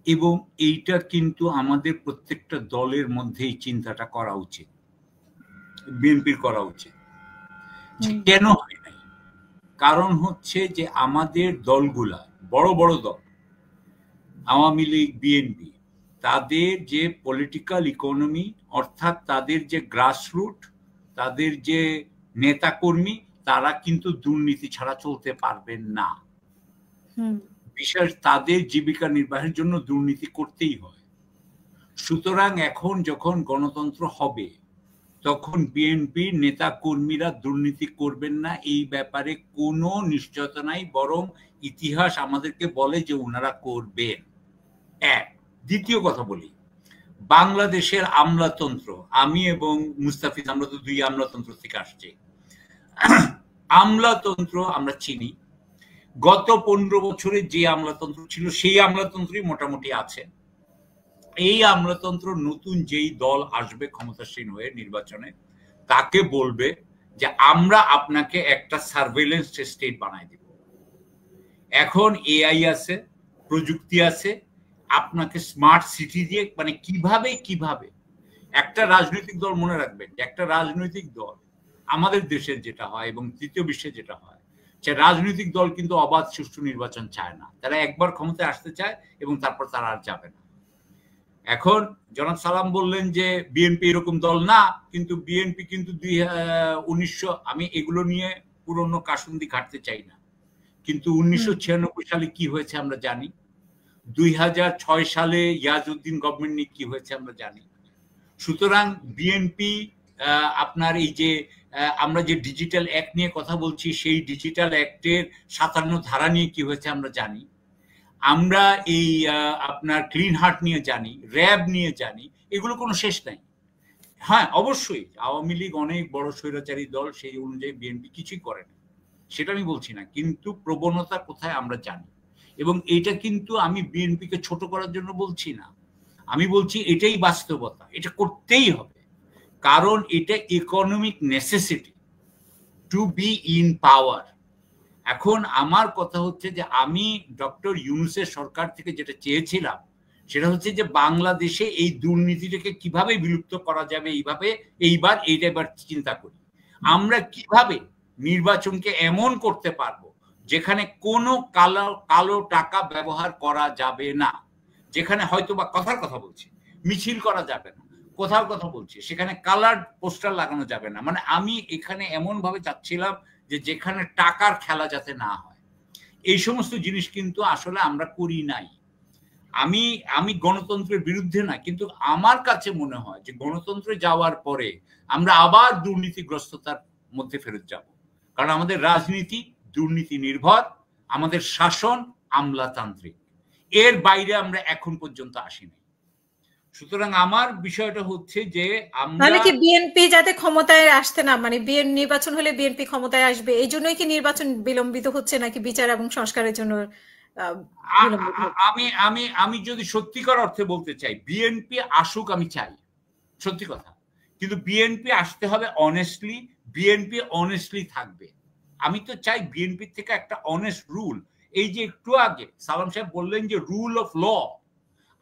এবং এইটা কিন্তু আমাদের প্রত্যেকটা দলের মধ্যেই চিন্তাটা করা উচিত, বিএনপির করা উচিত যে কেন হয় নাই। কারণ হচ্ছে যে আমাদের দলগুলা বড় বড় দল, আওয়ামী লীগ, বিএনপি, তাদের যে পলিটিক্যাল ইকোনমি, অর্থাৎ তাদের যে গ্রাসরুট, তাদের যে নেতাকর্মী, তারা কিন্তু দুর্নীতি ছাড়া চলতে পারবেন না। বিশেষ তাদের জীবিকা নির্বাহের জন্য দুর্নীতি করতেই হয়। সুতরাং এখন যখন গণতন্ত্র হবে তখন বিএনপির নেতা কর্মীরা দুর্নীতি করবেন না, এই ব্যাপারে কোনো নিশ্চয়তা নাই, বরং ইতিহাস আমাদেরকে বলে যে ওনারা করবেন। এক। দ্বিতীয় কথা বলি, বাংলাদেশের আমলাতন্ত্র, আমি এবং মুস্তাফিজ আমরা তো দুই আমলাতন্ত্র থেকে আসছি। আমলাতন্ত্র আমরা চিনি, গত 15 বছরে যে আমলাতন্ত্র ছিল সেই আমলাতন্ত্রই মোটামুটি আছে। এই আমলাতন্ত্র নতুন যেই দল আসবে ক্ষমতাসীন হয়ে নির্বাচনে, তাকে বলবে যে আমরা আপনাকে একটা সার্ভেলেন্স স্টেট বানাই দিব। এখন এআই আছে, প্রযুক্তি আছে, আপনাকে স্মার্ট সিটি দিয়ে, মানে কিভাবে একটা রাজনৈতিক দল, মনে রাখবেন একটা রাজনৈতিক দল আমাদের দেশের যেটা হয় এবং তৃতীয় বিশ্বে যেটা হয়, সে রাজনৈতিক দল কিন্তু অবাধ সুষ্ঠু নির্বাচন চায় না। তারা একবার ক্ষমতায় আসতে চায় এবং তারপর তারা আর যাবে না। এখন জনাব সালাম বললেন যে বিএনপি এরকম দল না, কিন্তু বিএনপি কিন্তু 1900, আমি এগুলো নিয়ে পুরনো কাসুন্দি ঘাটতে চাই না, কিন্তু 1996 সালে কি হয়েছে আমরা জানি, 2006 সালে ইয়াজউদ্দিন গভর্নমেন্ট নিয়ে কি হয়েছে আমরা জানি। সুতরাং বিএনপি আপনার এই যে আমরা যে ডিজিটাল অ্যাক্ট নিয়ে কথা বলছি, সেই ডিজিটাল অ্যাক্টের 57 ধারা নিয়ে কি হয়েছে আমরা জানি। আমরা এই আপনার ক্লিন হার্ট নিয়ে জানি, র্যাব নিয়ে জানি, এগুলো কোনো শেষ নাই। হ্যাঁ, অবশ্যই আওয়ামী লীগ অনেক বড় স্বৈরাচারী দল, সেই অনুযায়ী বিএনপি কিছুই করে না, সেটা আমি বলছি না, কিন্তু প্রবণতা কোথায় আমরা জানি। এবং এটা কিন্তু আমি বিএনপিকে ছোট করার জন্য বলছি না, আমি বলছি এটাই বাস্তবতা, এটা করতেই হবে, কারণ এটা economic necessity to be in পাওয়ার। এখন আমার কথা হচ্ছে যে আমি ডক্টর ইউনূসের সরকার থেকে যেটা চেয়েছিলাম সেটা হচ্ছে যে বাংলাদেশে এই দুর্নীতিটাকে কিভাবে বিলুপ্ত করা যাবে, এইবার এইটা এবার চিন্তা করি, আমরা কিভাবে নির্বাচনকে এমন করতে পারবো যেখানে কোনো কালো টাকা ব্যবহার করা যাবে না, যেখানে হয়তো বা কথার কথা বলছি মিছিল করা যাবে না, কোথাও কথা বলছি সেখানে কালার পোস্টার লাগানো যাবে না। মানে আমি এখানে এমন ভাবে চাচ্ছিলাম যে যেখানে টাকার খেলা যাতে না হয়। এই সমস্ত জিনিস কিন্তু আসলে আমরা করি নাই। আমি গণতন্ত্রের বিরুদ্ধে না, কিন্তু আমার কাছে মনে হয় যে গণতন্ত্রে যাওয়ার পরে আমরা আবার দুর্নীতিগ্রস্ততার মধ্যে ফেরত যাব, কারণ আমাদের রাজনীতি দুর্নীতি নির্ভর, আমাদের শাসন আমলাতান্ত্রিক, এর বাইরে আমরা এখন পর্যন্ত আসিনি। সুতরাং আমার বিষয়টা হচ্ছে যে তাহলে কি বিএনপি যাতে ক্ষমতায় আসতে না, মানে নির্বাচন হলে বিএনপি ক্ষমতায় আসবে, এই জন্যই কি নির্বাচন বিলম্বিত হচ্ছে, নাকি বিচার এবং সংস্কারের জন্য? আমি যদি সত্যিকার অর্থে বলতে চাই, বিএনপি আসুক, আমি চাই, সত্যি কথা, কিন্তু বিএনপি আসতে হবে অনেস্টলি, বিএনপি অনেস্টলি থাকবে। আমি তো চাই বিএনপি থেকে একটা অনেস্ট রুল, এই যে একটু আগে সালাম সাহেব বললেন যে রুল অফ ল,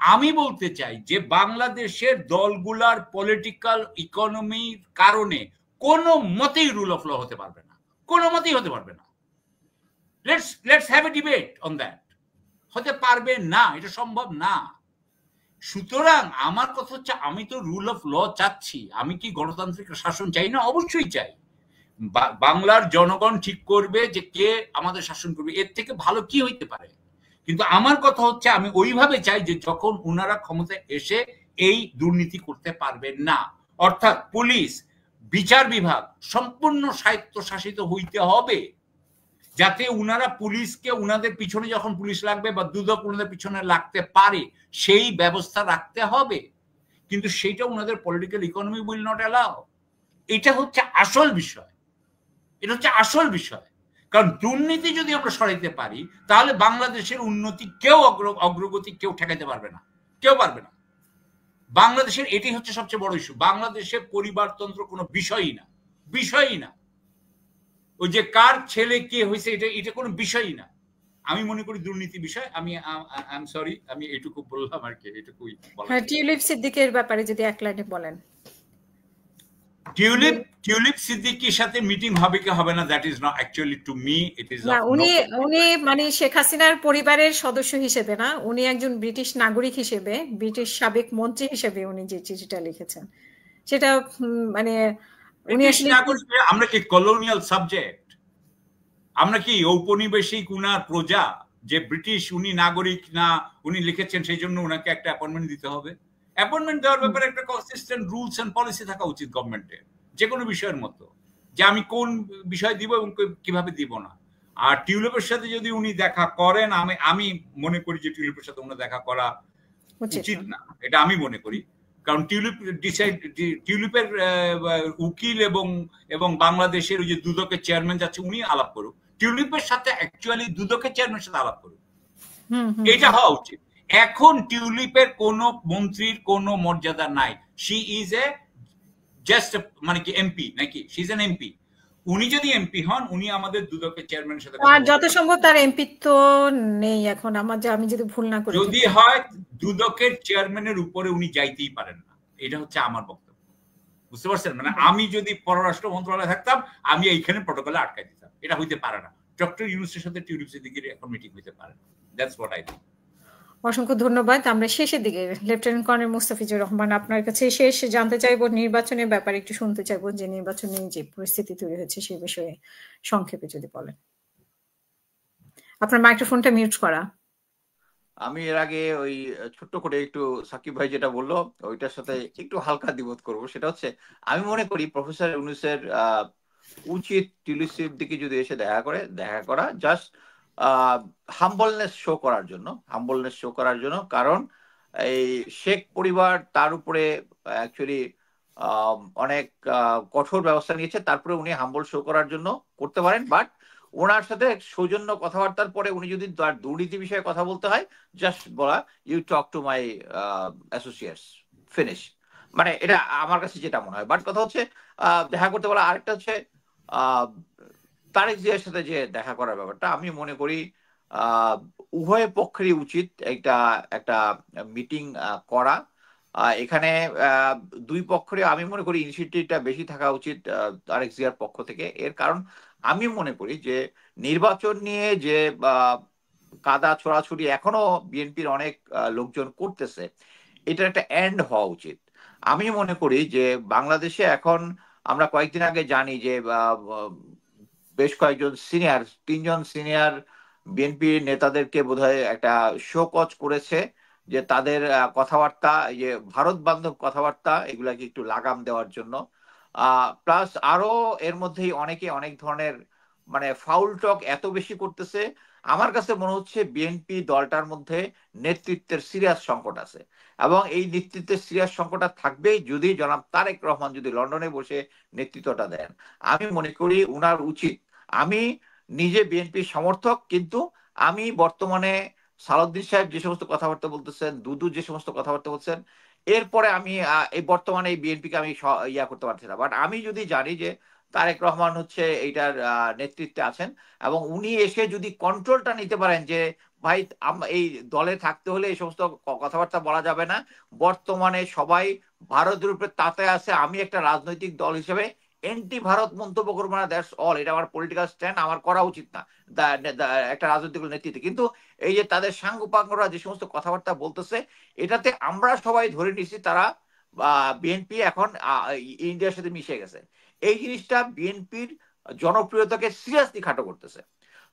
আমি বলতে চাই যে বাংলাদেশের দলগুলার পলিটিক্যাল ইকোনমির কারণে কোনো মতেই রুল অফ ল হতে পারবে না, কোনো মতেই হতে পারবে না। Let's have a debate on that. হতে পারবে না, এটা সম্ভব না। সুতরাং আমার কথা হচ্ছে আমি তো রুল অফ ল চাচ্ছি, আমি কি গণতান্ত্রিক শাসন চাই না? অবশ্যই চাই। বাংলার জনগণ ঠিক করবে যে কে আমাদের শাসন করবে, এর থেকে ভালো কি হইতে পারে। কিন্তু আমার কথা হচ্ছে আমি ওইভাবে চাই যে যখন উনারা ক্ষমতায় এসে এই দুর্নীতি করতে পারবেন না, অর্থাৎ পুলিশ, বিচার বিভাগ সম্পূর্ণ স্বায়ত্তশাসিত হইতে হবে, যাতে উনারা পুলিশকে উনাদের পিছনে যখন পুলিশ লাগবে বা দুদক উনাদের পিছনে লাগতে পারে সেই ব্যবস্থা রাখতে হবে। কিন্তু সেইটা উনাদের political economy will not allow. এটা হচ্ছে আসল বিষয়, এটা হচ্ছে আসল বিষয়। কারণ দুর্নীতি যদি আমরা সরাইতে পারি তাহলে বাংলাদেশের উন্নতি কেউ অগ্রগতি কেউ ঠেকাইতে পারবে না, কেউ পারবে না। বাংলাদেশের এটাই হচ্ছে সবচেয়ে বড় ইস্যু। বাংলাদেশের পরিবারতন্ত্র কোনো বিষয়ই না, বিষয়ই না। ওই যে কার ছেলে কে হয়েছে এটা কোনো বিষয়ই না। আমি মনে করি দুর্নীতি বিষয়। আমি আই এম সরি, আমি এটুকু বললাম আর কি, এটুকুই বলা হ্যাঁ, ছিল। টিউলিপ সিদ্দিকের ব্যাপারে যদি এক লাইনে বলেন। টিউলিপ সিদ্দিকীর সাথে মিটিং হবে কি হবে না, that is not actually to me, it is না, অফ উনি নো। উনি মানে শেখ হাসিনার পরিবারের সদস্য হিসেবে না, উনি একজন ব্রিটিশ নাগরিক হিসেবে, ব্রিটিশ সাবেক মন্ত্রী হিসেবে উনি যে চিঠিটা লিখেছেন সেটা মানে উনি ব্রিটিশ আসলে নাগরিক, আমরা কি কলোনিয়াল সাবজেক্ট? আমরা কি ঔপনিবেশিক উনার প্রজা? যে ব্রিটিশ উনি নাগরিক না, উনি লিখেছেন সেই জন্য উনাকে একটা অ্যাপয়েন্টমেন্ট দিতে হবে? অ্যাপয়েন্টমেন্ট দেওয়ার ব্যাপারে একটা কনসিস্টেন্ট রুলস এন্ড পলিসি থাকা উচিত গভর্নমেন্টের, যে কোনো বিষয়ের মতো, যে আমি কোন বিষয় দিব এবং কিভাবে দিব না। আর টিউলিপের সাথে যদি উনি দেখা করেন, আমি মনে করি যে টিউলিপের সাথে উনি দেখা করা উচিত না, এটা আমি মনে করি। কারণ টিউলিপের উকিল এবং বাংলাদেশের ওই যে দুদকের চেয়ারম্যান যাচ্ছে, উনি আলাপ করুক। টিউলিপের সাথে অ্যাকচুয়ালি দুদকের চেয়ারম্যানের সাথে আলাপ করুক, এটা হওয়া উচিত। এখন টিউলিপের কোন মন্ত্রীর কোন মর্যাদা নাই। শি ইজ এ জাস্ট মানে কি এমপি নাকি? She is an MP. উনি যদি এমপি হন, উনি আমাদের দুদকের চেয়ারম্যানের সাথে আর যত সম্ভব তার এমপি তো নেই এখন, আমি যদি ভুল না করি। যদি হয় দুদকের চেয়ারম্যানের উপরে উনি যাইতেই পারেন না, এটা হচ্ছে আমার বক্তব্য। বুঝতে পারছেন? মানে আমি যদি পররাষ্ট্র মন্ত্রণালয়ে থাকতাম, আমি এইখানে প্রটোকলে আটকাই দিতাম। এটা হইতে পারে না। ডক্টর ইউনূসের সাথে টিউলিপ সিদ্দিকীর এখন মিটিং হইতে পারে না। That's what I think. অসংখ্য ধন্যবাদ। আমরা শেষের দিকে লেফটেন্যান্ট কর্নেল মুস্তাফিজুর রহমান, আপনার কাছে শেষ জানতে চাইবো নির্বাচনের ব্যাপারে, একটু শুনতে চাইবো যে নির্বাচনে যে পরিস্থিতি তৈরি হয়েছে সেই বিষয়ে সংক্ষেপে যদি বলেন। আপনার মাইক্রোফোনটা মিউট করা। আমি এর আগে ওই ছোট্ট করে একটু সাকিব ভাই যেটা বললো ওইটার সাথে একটু হালকা দ্বিমত করবো। সেটা হচ্ছে, আমি মনে করি প্রফেসর ইউনূসের উচিত টিউলিপ সিদ্দিকী যদি এসে দেখা করা জাস্ট হাম্বলনেস শো করার জন্য। কারণ এই শেখ পরিবার তার উপরে অ্যাকচুয়ালি অনেক কঠোর ব্যবস্থা নিয়েছে, তারপরে উনি হাম্বল শো করার জন্য করতে পারেন। বাট ওনার সাথে সৌজন্য কথাবার্তার পরে উনি যদি তার দুর্নীতি বিষয়ে কথা বলতে হয়, জাস্ট বলা you talk to my associates, finish. মানে এটা আমার কাছে যেটা মনে হয়। বাট কথা হচ্ছে দেখা করতে বলা। আরেকটা হচ্ছে তারেক জিয়ার সাথে যে দেখা করার ব্যাপারটা, আমি মনে করি উভয় পক্ষেরই উচিত একটা মিটিং করা। এখানে দুই পক্ষের আমি মনে করি ইনিশিয়েটিভটা বেশি থাকা উচিত তারেক জিয়ার পক্ষ থেকে। এর কারণ আমি মনে করি যে নির্বাচন নিয়ে যে কাদা ছোড়াছুড়ি এখনো বিএনপির অনেক লোকজন করতেছে, এটার একটা এন্ড হওয়া উচিত। আমি মনে করি যে বাংলাদেশে এখন আমরা কয়েকদিন আগে জানি যে বেশ কয়েকজন তিনজন সিনিয়র বিএনপি নেতাদেরকে বোধহয় একটা শোকজ করেছে, যে তাদের কথাবার্তা, যে ভারত বান্ধব কথাবার্তা, এগুলাকে একটু লাগাম দেওয়ার জন্য। প্লাস আরো এর মধ্যেই অনেকে অনেক ধরনের মানে ফাউল টক এত বেশি করতেছে। আমার কাছে মনে হচ্ছে বিএনপি দলটার মধ্যে নেতৃত্বের সিরিয়াস সংকট আছে, এবং এই নেতৃত্বের সিরিয়াস সংকটটা থাকবেই যদি জনাব তারেক রহমান যদি লন্ডনে বসে নেতৃত্বটা দেন। আমি মনে করি উনার উচিত, আমি নিজে বিএনপির সমর্থক, কিন্তু আমি বর্তমানে সালাউদ্দিন সাহেব যে সমস্ত কথাবার্তা বলতেছেন, দুদু যে সমস্ত কথাবার্তা বলছেন, এরপরে আমি এই বর্তমানে এই বিএনপিকে আমি ইয়া করতে পারছি না। বাট আমি যদি জানি যে তারেক রহমান হচ্ছে এইটার নেতৃত্বে আছেন, এবং উনি এসে যদি কন্ট্রোলটা নিতে পারেন যে ভাই এই দলে থাকতে হলে এই সমস্ত কথাবার্তা বলা যাবে না, বর্তমানে সবাই ভারতের উপরে তাতে আছে, আমি একটা রাজনৈতিক দল হিসেবে এন্টি ভারত মন্তব্য করবো না, দ্যাটস অল। এটা আমার পলিটিক্যাল স্ট্যান্ড, আমার করা উচিত না একটা রাজনৈতিক নেতৃত্বে। কিন্তু এই যে তাদের সাঙ্গপাঙ্গরা যে সমস্ত কথাবার্তা বলতেছে, এটাতে আমরা সবাই ধরে নিচ্ছি তারা বিএনপি এখন ইন্ডিয়ার সাথে মিশে গেছে। এই জিনিসটা বিএনপির জনপ্রিয়তাকে সিরিয়াসলি খাটো করতেছে।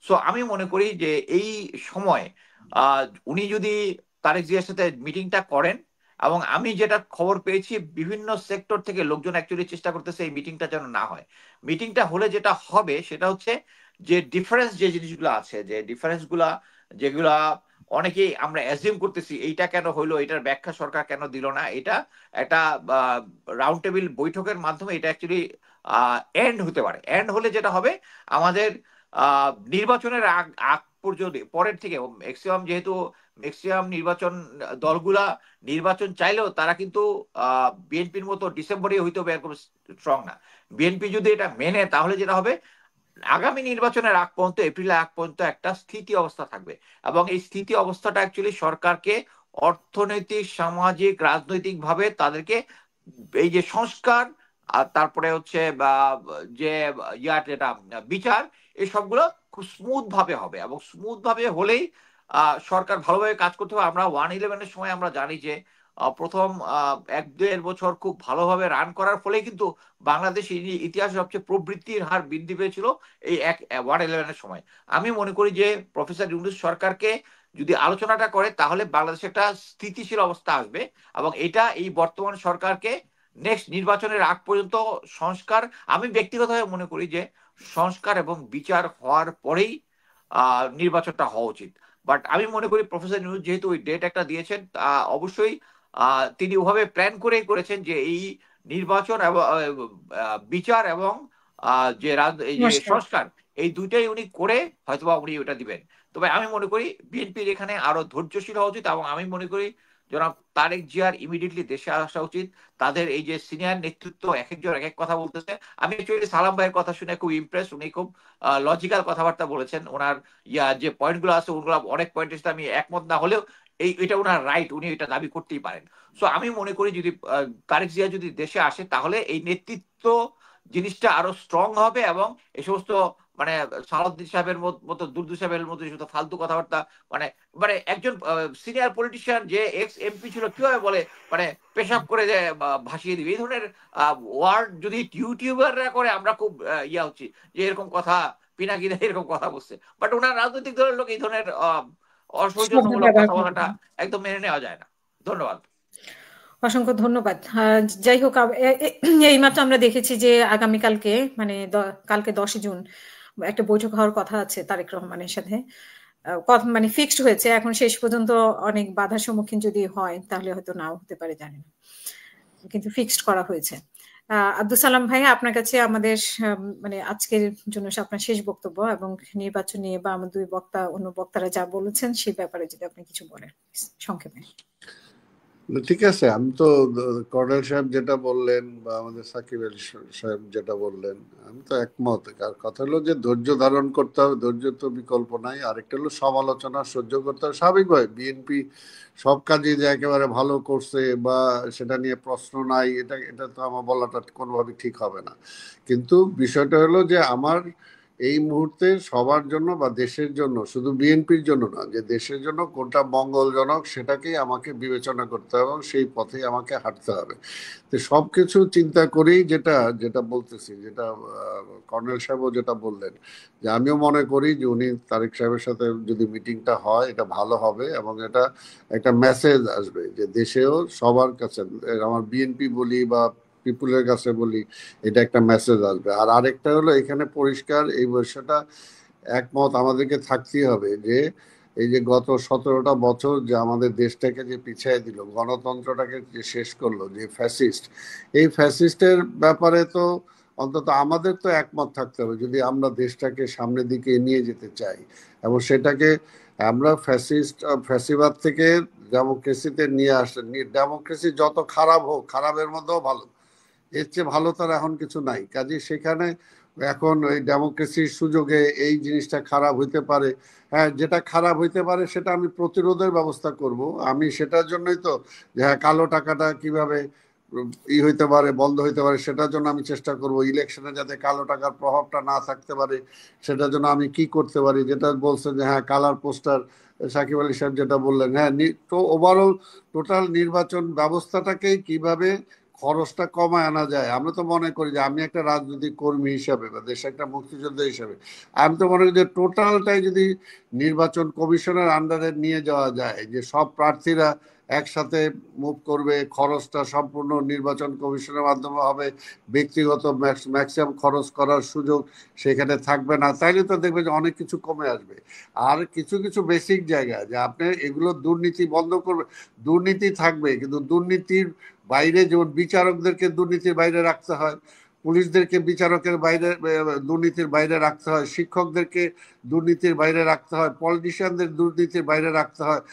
সো আমি মনে করি যে এই সময় উনি যদি তারেক জিয়ার সাথে মিটিংটা করেন, এবং আমি যেটা খবর পেয়েছি বিভিন্ন সেক্টর থেকে লোকজন অ্যাকচুয়ালি চেষ্টা করতেছে এই মিটিংটা যেন না হয়। মিটিংটা হলে যেটা হবে সেটা হচ্ছে যে ডিফারেন্স যে জিনিসগুলো আছে, যে ডিফারেন্সগুলা যেগুলা অনেকেই আমরা অ্যাজিউম করতেছি এইটা কেন হইলো, এটার ব্যাখ্যা সরকার কেন দিল না, এটা একটা রাউন্ড টেবিল বৈঠকের মাধ্যমে এটা অ্যাকচুয়ালি এন্ড হতে পারে। এন্ড হলে যেটা হবে, আমাদের নির্বাচনের আগ পর্যন্ত পরের থেকে যেহেতু ম্যাক্সিমাম নির্বাচন দলগুলা নির্বাচন চাইলেও তারা কিন্তু বিএনপির মতো ডিসেম্বরে হইতে হবে এরকম স্ট্রং না। বিএনপি যদি এটা মেনে, তাহলে যেটা হবে আগামী নির্বাচনের আগ পর্যন্ত, এপ্রিলের আগ পর্যন্ত একটা স্থিতি অবস্থা থাকবে, এবং এই স্থিতি অবস্থাটা অ্যাকচুয়ালি সরকারকে অর্থনৈতিক, সামাজিক, রাজনৈতিক ভাবে তাদেরকে এই যে সংস্কার আর তারপরে হচ্ছে বা যে যেটা বিচার, এই সবগুলো খুব স্মুথ ভাবে হবে, এবং স্মুথ ভাবে হলেই সরকার ভালোভাবে কাজ করতে হবে। আমরা 1/11-এর সময় আমরা জানি যে প্রথম 1-1.5 বছর খুব ভালোভাবে রান করার ফলে কিন্তু বাংলাদেশ ইতিহাসে সবচেয়ে প্রবৃদ্ধির হার বৃদ্ধি পেয়েছিল এই 1/11-এর সময়। আমি মনে করি যে প্রফেসর ইউনূস সরকারকে যদি আলোচনাটা করে তাহলে বাংলাদেশে একটা স্থিতিশীল অবস্থা আসবে, এবং এটা এই বর্তমান সরকারকে নেক্সট নির্বাচনের আগ পর্যন্ত সংস্কার, আমি ব্যক্তিগতভাবে মনে করি যে সংস্কার এবং বিচার হওয়ার পরেই নির্বাচনটা হওয়া উচিত। বাট আমি মনে করি প্রফেসর ইউনূস যেহেতু ওই ডেট একটা দিয়েছেন, অবশ্যই তিনি ওভাবে প্ল্যান করেই করেছেন যে এই নির্বাচন এবং বিচার এবং এই যে সংস্কার, এই দুইটাই উনি করে হয়তোবা উনি ওটা দিবেন। তবে আমি মনে করি বিএনপির এখানে আরো ধৈর্যশীল হওয়া উচিত, এবং আমি মনে করি জনাব তারেক জিয়ার ইমিডিয়েটলি দেশে আসা উচিত। তাদের এই যে সিনিয়র নেতৃত্ব এক একজন এক এক কথা বলতেছে, আমি অ্যাকচুয়ালি সালাম ভাইয়ের কথা শুনে খুব ইমপ্রেস। উনি খুব লজিক্যাল কথাবার্তা বলেছেন, ওনার যে পয়েন্টগুলো আছে ওগুলো অনেক পয়েন্টের সাথে আমি একমত না হলেও এটা ওনার রাইট, উনি এটা দাবি করতেই পারেন। সো আমি মনে করি যদি তারেক জিয়া যদি দেশে আসে তাহলে এই নেতৃত্ব জিনিসটা আরো স্ট্রং হবে, এবং এই সমস্ত মানে সালাউদ্দিন সাহেবের মতো, দুর্দু সাহেবের মতো এই সমস্ত ফালতু কথাবার্তা, মানে মানে একজন সিনিয়র পলিটিশিয়ান যে এক্স এমপি ছিল কিভাবে বলে মানে পেশাব করে যে ভাসিয়ে দিবে, এই ধরনের ওয়ার্ড যদি ইউটিউবাররা করে আমরা খুব ইয়া হচ্ছি যে এরকম কথা পিনাকিদা এরকম কথা বলছে। বাট ওনার রাজনৈতিক দলের লোক এই ধরনের অসৌজন্যমূলক কথা বলাটা একদম মেনে নেওয়া যায় না। ধন্যবাদ। অসংখ্য ধন্যবাদ। যাই হোক, এইমাত্র আমরা দেখেছি যে আগামীকালকে মানে কালকে 10 জুন একটা বৈঠক হওয়ার কথা আছে তারেক রহমানের সাথে, মানে ফিক্সড হয়েছে। এখন শেষ পর্যন্ত অনেক বাধার সম্মুখীন যদি হয় তাহলে হয়তো নাও হতে পারে, জানি না, কিন্তু ফিক্সড করা হয়েছে। আব্দুল সালাম ভাই, আপনার কাছে আমাদের মানে আজকের জন্য আপনার শেষ বক্তব্য, এবং নির্বাচন নিয়ে বা আমার অন্য বক্তারা যা বলেছেন সেই ব্যাপারে যদি আপনি কিছু বলেন সংক্ষেপে। ঠিক আছে, আমি তো কর্নেল সাহেব যেটা বললেন বা আমাদের সাকিব আলী সাহেব যেটা বললেন আমি তো একমত। আর কথা হলো যে ধৈর্য ধারণ করতে হবে, ধৈর্য তো বিকল্প নাই। আরেকটা হলো সমালোচনা সহ্য করতে হবে। স্বাভাবিকভাবে বিএনপি সব কাজে যে একেবারে ভালো করছে বা সেটা নিয়ে প্রশ্ন নাই, এটা তো আমার বলাটা কোনোভাবে ঠিক হবে না। কিন্তু বিষয়টা হলো যে আমার এই মুহূর্তে সবার জন্য বা দেশের জন্য, শুধু বিএনপির জন্য না, যে দেশের জন্য কোনটা মঙ্গলজনক সেটাকেই আমাকে বিবেচনা করতে হবে এবং সেই পথেই আমাকে হাঁটতে হবে। তো সবকিছু চিন্তা করেই যেটা বলতেছি, যেটা কর্নেল সাহেবও যেটা বললেন, যে আমিও মনে করি যে উনি তারেক সাহেবের সাথে যদি মিটিংটা হয় এটা ভালো হবে, এবং এটা একটা মেসেজ আসবে যে দেশেও সবার কাছে, আমার বিএনপি বলি বা পিপুলের কাছে বলি, এটা একটা মেসেজ আসবে। আর আরেকটা হলো এখানে পরিষ্কার এই বিষয়টা একমত আমাদেরকে থাকতেই হবে যে এই যে গত 17টা বছর যে আমাদের দেশটাকে যে পিছিয়ে দিল, গণতন্ত্রটাকে যে শেষ করলো, যে ফ্যাসিস্ট, এই ফ্যাসিস্টের ব্যাপারে তো অন্তত আমাদের তো একমত থাকতে হবে যদি আমরা দেশটাকে সামনের দিকে নিয়ে যেতে চাই, এবং সেটাকে আমরা ফ্যাসিবাদ থেকে ডেমোক্রেসিতে নিয়ে আসে। ডেমোক্রেসি যত খারাপ হোক, খারাপের মধ্যেও ভালো, এর চেয়ে ভালো তার এখন কিছু নাই। কাজে সেখানে এখন ওই ডেমোক্রেসির সুযোগে এই জিনিসটা খারাপ হইতে পারে। হ্যাঁ, যেটা খারাপ হইতে পারে সেটা আমি প্রতিরোধের ব্যবস্থা করব। আমি সেটার জন্যই তো যে হ্যাঁ, কালো টাকাটা কিভাবে হইতে পারে, বন্ধ হইতে পারে, সেটার জন্য আমি চেষ্টা করব। ইলেকশনে যাতে কালো টাকার প্রভাবটা না থাকতে পারে সেটার জন্য আমি কি করতে পারি, যেটা বলছে যে হ্যাঁ কালার পোস্টার, সাকিব আলী সাহেব যেটা বললেন, হ্যাঁ তো ওভারঅল টোটাল নির্বাচন ব্যবস্থাটাকেই কিভাবে খরচটা কমায় আনা যায়। আমরা তো মনে করি যে আমি একটা রাজনৈতিক কর্মী হিসাবে বা দেশে একটা মুক্তিযোদ্ধা হিসাবে আমি তো মনে করি যে টোটালটাই যদি নির্বাচন কমিশনের আন্ডারে নিয়ে যাওয়া যায়, যে সব প্রার্থীরা একসাথে মুভ করবে, খরচটা সম্পূর্ণ নির্বাচন কমিশনের মাধ্যমে হবে, ব্যক্তিগত ম্যাক্সিমাম খরচ করার সুযোগ সেখানে থাকবে না, তাইলে তো দেখবে যে অনেক কিছু কমে আসবে। আর কিছু কিছু বেসিক জায়গা যে আপনি এগুলো দুর্নীতি বন্ধ করবে, দুর্নীতি থাকবে কিন্তু দুর্নীতির বাইরে, যেমন বিচারকদেরকে দুর্নীতির বাইরে রাখতে হয়, পুলিশদেরকে বিচারকের বাইরে, দুর্নীতির বাইরে রাখতে হয়, শিক্ষকদেরকে দুর্নীতির বাইরে রাখতে হয়, পলিটিশিয়ানদের দুর্নীতির বাইরে রাখতে হয়।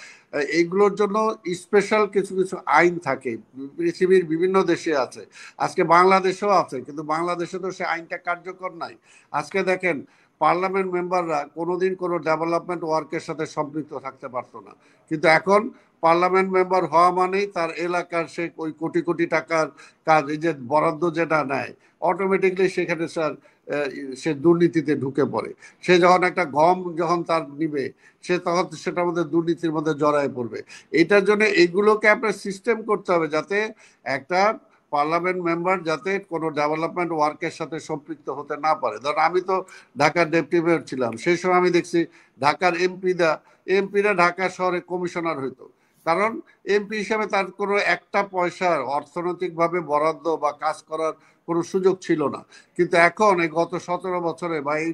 এইগুলোর জন্য স্পেশাল কিছু কিছু আইন থাকে, পৃথিবীর বিভিন্ন দেশে আছে, আজকে বাংলাদেশেও আছে, কিন্তু বাংলাদেশে তো সে আইনটা কার্যকর নাই। আজকে দেখেন, পার্লামেন্ট মেম্বাররা কোনোদিন কোনো ডেভেলপমেন্ট ওয়ার্কের সাথে সম্পৃক্ত থাকতে পারতো না, কিন্তু এখন পার্লামেন্ট মেম্বার হওয়া মানেই তার এলাকার সে ওই কোটি কোটি টাকার কাজ, এই যে বরাদ্দ যেটা নেয়, অটোমেটিকলি সেখানে স্যার সে দুর্নীতিতে ঢুকে পড়ে। সে যখন একটা গম যখন তার নিবে, সে তখন সেটার মধ্যে দুর্নীতির মধ্যে জড়ায় পড়বে। এটার জন্য এইগুলোকে আপনার সিস্টেম করতে হবে, যাতে একটা পার্লামেন্ট মেম্বার যাতে কোনো ডেভেলপমেন্ট ওয়ার্কের সাথে সম্পৃক্ত হতে না পারে। ধর আমি তো ঢাকার ডেপুটি মেয়র ছিলাম, সেই সময় আমি দেখছি ঢাকার এমপিরা ঢাকা শহরে কমিশনার হইতো, কারণ এমপি হিসাবে তার কোনো একটা পয়সার অর্থনৈতিকভাবে বরাদ্দ বা কাজ করার কোনো সুযোগ ছিল না। কিন্তু এখন এই গত 17 বছরে বা এই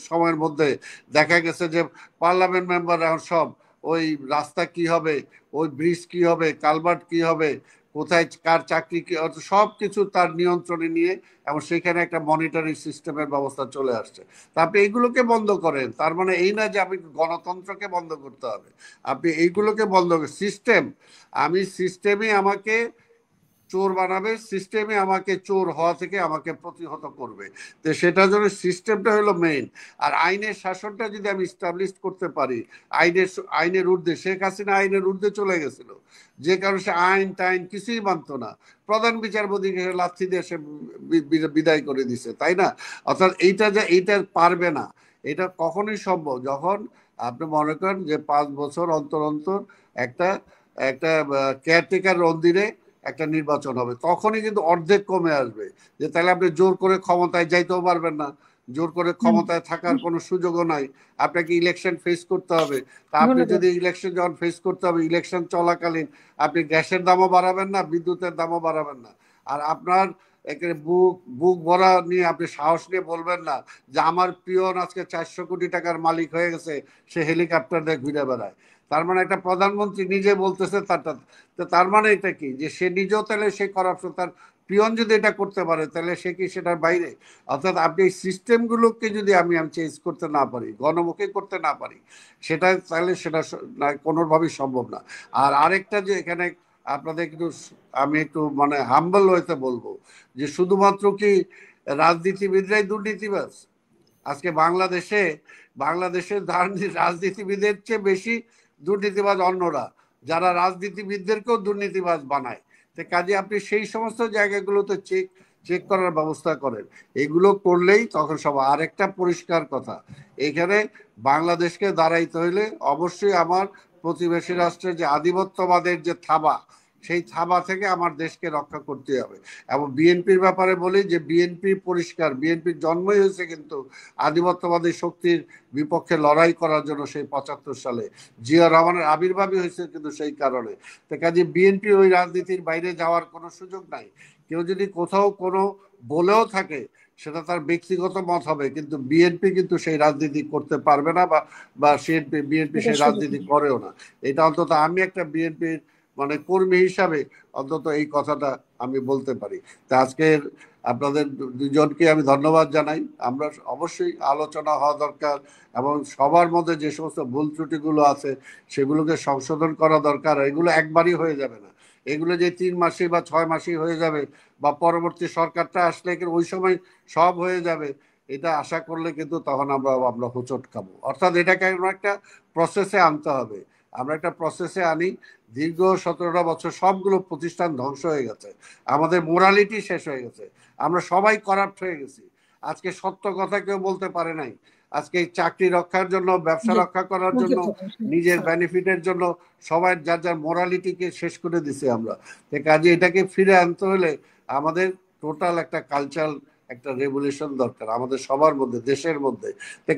সময়ের মধ্যে দেখা গেছে যে পার্লামেন্ট মেম্বার এখন সব ওই রাস্তা কি হবে, ওই ব্রিজ কি হবে, কালভার্ট কি হবে, কোথায় কার চাকরি কি, সব কিছু তার নিয়ন্ত্রণে নিয়ে, এবং সেখানে একটা মনিটরিং সিস্টেমের ব্যবস্থা চলে আসছে। তা আপনি এইগুলোকে বন্ধ করেন, তার মানে এই না যে আপনি গণতন্ত্রকে বন্ধ করতে হবে, আপনি এইগুলোকে বন্ধ করেন। আমি সিস্টেমই আমাকে চোর বানাবে, সিস্টেমে আমাকে চোর হওয়া থেকে আমাকে প্রতিহত করবে। তো সেটার জন্য সিস্টেমটা হলো মেইন। আর আইনের শাসনটা যদি আমি স্টাবলিশ করতে পারি, আইনের ঊর্ধ্বে, শেখ হাসিনা আইনের ঊর্ধ্বে চলে গেছিল, যে কারণে সে আইন টাইন কিছুই মানতো না, প্রধান বিচারপতিকে লাথি দিয়ে সে বিদায় করে দিছে, তাই না? অর্থাৎ এইটা পারবে না। এটা কখনোই সম্ভব যখন আপনি মনে করেন যে 5 বছর অন্তর অন্তর একটা একটা কেয়ারটেকার অধীনে একটা নির্বাচন হবে, তখনই কিন্তু অর্ধেক কমে আসবে। যে তাহলে আপনি জোর করে ক্ষমতায় যাইতেও পারবেন না, জোর করে ক্ষমতায় থাকার কোনো সুযোগও নাই, আপনাকে ইলেকশন ফেস করতে হবে। তা আপনি যদি ইলেকশন যখন ফেস করতে হবে, ইলেকশন চলাকালীন আপনি গ্যাসের দামও বাড়াবেন না, বিদ্যুতের দামও বাড়াবেন না, আর আপনার একেবারে বুক ভরা নিয়ে আপনি সাহস নিয়ে বলবেন না যে আমার পিয়ন আজকে 400 কোটি টাকার মালিক হয়ে গেছে, সে হেলিকপ্টার দিয়ে ঘুরে বেড়ায়। তার মানে একটা প্রধানমন্ত্রী নিজে বলতেছে তার মানে এটা কি, যে সে নিজেও তাহলে সে করাপশন, তার পিয়ন যদি এটা করতে পারে তাহলে সে কি সেটার বাইরে? অর্থাৎ আপনি এই সিস্টেমগুলোকে যদি আমি চেঞ্জ করতে না পারি, গণমুখী করতে না পারি, তাহলে সেটা কোনোভাবেই সম্ভব না। আর আরেকটা যে এখানে আপনাদের আমি একটু মানে হাম্বল হইতে বলবো, যে শুধুমাত্র কি রাজনীতিবিদরাই দুর্নীতিবাজ? আজকে বাংলাদেশের রাজনীতিবিদের চেয়ে বেশি দুর্নীতিবাজ অন্যরা, যারা রাজনীতিবিদদেরকেও দুর্নীতিবাজ বানায়। তো কাজে আপনি সেই সমস্ত জায়গাগুলোতে চেক করার ব্যবস্থা করেন। এগুলো করলেই তখন সব। আরেকটা পরিষ্কার কথা, এখানে বাংলাদেশকে দাঁড়াইতে হইলে অবশ্যই আমার প্রতিবেশী রাষ্ট্রের যে আধিপত্যবাদের যে থাবা, সেই থাবা থেকে আমার দেশকে রক্ষা করতে হবে। এবং বিএনপির ব্যাপারে বলি যে বিএনপি পরিষ্কার, বিএনপির জন্মই হয়েছে কিন্তু আধিপত্যবাদী শক্তির বিপক্ষে লড়াই করার জন্য। সেই 75 সালে জিয়া রহমানের আবির্ভাবই হয়েছে কিন্তু সেই কারণে। তো কাজে বিএনপি ওই রাজনীতির বাইরে যাওয়ার কোনো সুযোগ নাই। কেউ যদি কোথাও কোনো বলেও থাকে, সেটা তার ব্যক্তিগত মত হবে, কিন্তু বিএনপি কিন্তু সেই রাজনীতি করতে পারবে না, বা বিএনপি সেই রাজনীতি করেও না। এটা অন্তত আমি একটা বিএনপির মানে কর্মী হিসাবে অন্তত এই কথাটা আমি বলতে পারি। তা আজকের আপনাদের দুজনকে আমি ধন্যবাদ জানাই। আমরা অবশ্যই আলোচনা হওয়া দরকার, এবং সবার মধ্যে যে সমস্ত ভুল ত্রুটিগুলো আছে সেগুলোকে সংশোধন করা দরকার। এগুলো একবারই হয়ে যাবে না, এগুলো যে 3 মাসে বা 6 মাসেই হয়ে যাবে, বা পরবর্তী সরকারটা আসলে ওই সময় সব হয়ে যাবে, এটা আশা করলে কিন্তু তখন আমরা হোঁচট খাবো। অর্থাৎ এটাকে আমরা একটা প্রসেসে আনতে হবে। আমরা একটা প্রসেসে আনি। দীর্ঘ 17টা বছর সবগুলো প্রতিষ্ঠান ধ্বংস হয়ে গেছে, আমাদের মোরালিটি শেষ হয়ে গেছে, আমরা সবাই করাপ্ট হয়ে গেছি। আজকে সত্য কথা কেউ বলতে পারে নাই। আজকে চাকরি রক্ষার জন্য, ব্যবসা রক্ষা করার জন্য, নিজের বেনিফিটের জন্য সবাই যার যার মোরালিটিকে শেষ করে দিছি আমরা। কাজে এটাকে ফিরে আনতে হলে আমাদের টোটাল একটা কালচারাল একটা রেভলিউশন দরকার আমাদের সবার মধ্যে, দেশের মধ্যে।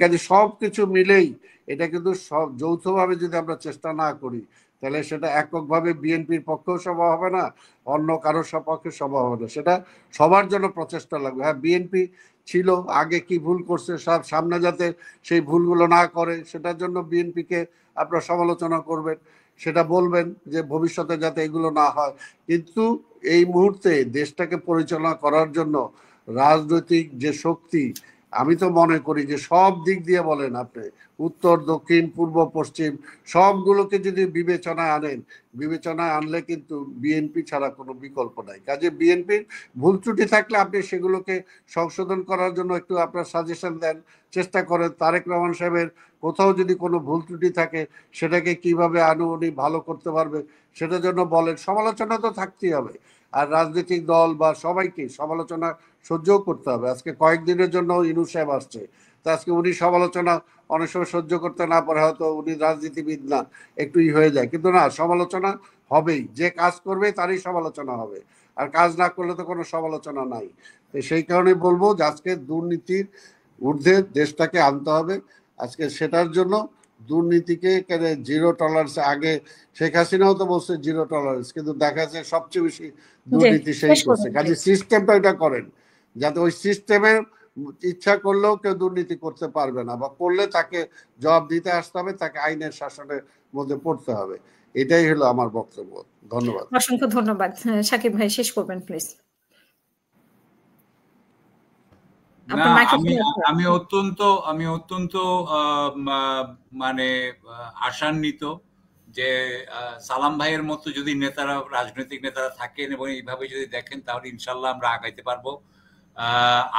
কাজে সব কিছু মিলেই এটা কিন্তু সব যৌথভাবে যদি আমরা চেষ্টা না করি, তাহলে সেটা এককভাবে বিএনপির পক্ষেও সম্ভব হবে না, অন্য কারোর পক্ষে সম্ভব হবে না। সেটা সবার জন্য প্রচেষ্টা লাগবে। হ্যাঁ, বিএনপি ছিল, আগে কি ভুল করছে, সব সামনে যাতে সেই ভুলগুলো না করে, সেটার জন্য বিএনপিকে আপনারা সমালোচনা করবেন, সেটা বলবেন যে ভবিষ্যতে যাতে এগুলো না হয়। কিন্তু এই মুহূর্তে দেশটাকে পরিচালনা করার জন্য রাজনৈতিক যে শক্তি, আমি তো মনে করি যে সব দিক দিয়ে বলেন আপনি, উত্তর দক্ষিণ পূর্ব পশ্চিম সবগুলোকে যদি বিবেচনায় আনলে কিন্তু বিএনপি ছাড়া কোনো বিকল্প নাই। কাজে বিএনপির ভুল ত্রুটি থাকলে আপনি সেগুলোকে সংশোধন করার জন্য একটু আপনার সাজেশন দেন, চেষ্টা করেন। তারেক রহমান সাহেবের কোথাও যদি কোনো ভুল ত্রুটি থাকে সেটাকে কিভাবে উনি ভালো করতে পারবে সেটার জন্য বলেন। সমালোচনা তো থাকতেই হবে, আর রাজনৈতিক দল বা সবাইকে সমালোচনা সহ্যও করতে হবে। আজকে কয়েকদিনের জন্য ইনু সাহেব আসছে, তো আজকে উনি সমালোচনা অনেক সময় সহ্য করতে না পারে, হয়তো উনি রাজনীতিবিদ না, একটু হয়ে যায়, কিন্তু না, সমালোচনা হবেই। যে কাজ করবে তারই সমালোচনা হবে, আর কাজ না করলে তো কোনো সমালোচনা নাই। তো সেই কারণে বলবো যে আজকে দুর্নীতির ঊর্ধ্বে দেশটাকে আনতে হবে। আজকে সেটার জন্য দুর্নীতিকে জিরো টলারেন্স, আগে শেখ হাসিনাও তো বলছে জিরো টলারেন্স, কিন্তু দেখা যাচ্ছে সবচেয়ে বেশি দুর্নীতি সেই করছে। কাজে সিস্টেমটা এটা করেন যাতে ওই সিস্টেমের ইচ্ছা করলেও কেউ দুর্নীতি করতে পারবে না, বা করলে তাকে জবাব দিতে আসতে হবে, তাকে আইনের শাসনের মধ্যে পড়তে হবে। এটাই হলো আমার বক্তব্য। ধন্যবাদ। অসংখ্য ধন্যবাদ। সাকিব ভাই শেষ করবেন প্লিজ। না, আমি অত্যন্ত মানে আশান্বিত যে সালাম ভাইয়ের মতো যদি রাজনৈতিক নেতারা থাকেন এবং এইভাবে যদি দেখেন, তাহলে ইনশাল্লাহ আমরা আগাইতে পারবো।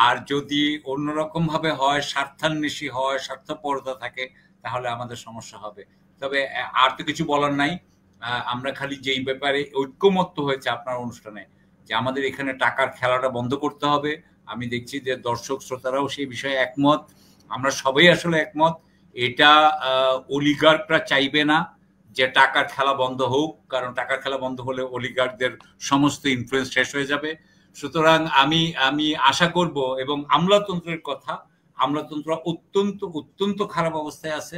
আর যদি অন্যরকম ভাবে হয়, স্বার্থান্বেষী হয়, স্বার্থপরতা থাকে, তাহলে আমাদের সমস্যা হবে। তবে আর তো কিছু বলার নাই। আমরা খালি যেই ব্যাপারে ঐক্যমত্য হয়েছে আপনার অনুষ্ঠানে, যে আমাদের এখানে টাকার খেলাটা বন্ধ করতে হবে। আমি দেখছি যে দর্শক শ্রোতারাও সেই বিষয়ে একমত, আমরা সবাই আসলে একমত। এটা অলিগার্করা চাইবে না যে টাকার খেলা বন্ধ হোক, কারণ টাকার খেলা বন্ধ হলে অলিগার্কদের সমস্ত ইনফ্লুয়েন্স শেষ হয়ে যাবে। সুতরাং আমি আশা করব, এবং আমলাতন্ত্রের কথা, আমলাতন্ত্র অত্যন্ত খারাপ অবস্থায় আছে,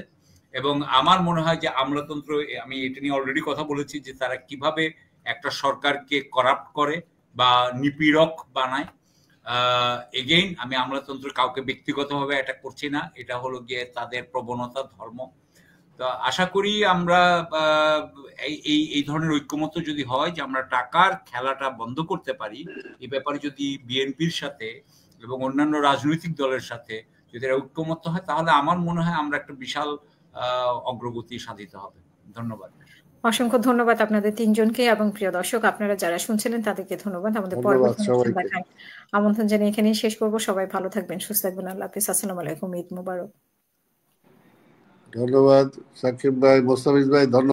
এবং আমার মনে হয় যে আমলাতন্ত্র, আমি এটা নিয়ে অলরেডি কথা বলেছি যে তারা কিভাবে একটা সরকারকে করাপ্ট করে বা নিপীড়ক বানায়। এগেইন, আমি আমলাতন্ত্র কাউকে ব্যক্তিগতভাবে অ্যাটাক করছি না, এটা হলো গিয়ে তাদের প্রবণতা, ধর্ম। তো আশা করি আমরা এই ধরনের ঐক্যমত্য যদি হয় যে আমরা টাকার খেলাটা বন্ধ করতে পারি, এই ব্যাপারে যদি বিএনপির সাথে এবং অন্যান্য রাজনৈতিক দলের সাথে যদি ঐক্যমত্য হয়, তাহলে আমার মনে হয় আমরা একটা বিশাল অগ্রগতি সাধিত হবে। ধন্যবাদ। অসংখ্য ধন্যবাদ আপনাদের তিনজনকে, এবং প্রিয় দর্শক আপনারা যারা শুনছিলেন তাদেরকে ধন্যবাদ। আমাদের পরবর্তী দেখার আমন্ত্রণ জানিয়ে এখানেই শেষ করবো। সবাই ভালো থাকবেন, সুস্থ থাকবেন। আল্লাহ হাফেজ। আসসালামু আলাইকুম। ঈদ মুবারক। ধন্যবাদ সাকিব ভাই, মোস্তাফিজ ভাই, ধন্যবাদ।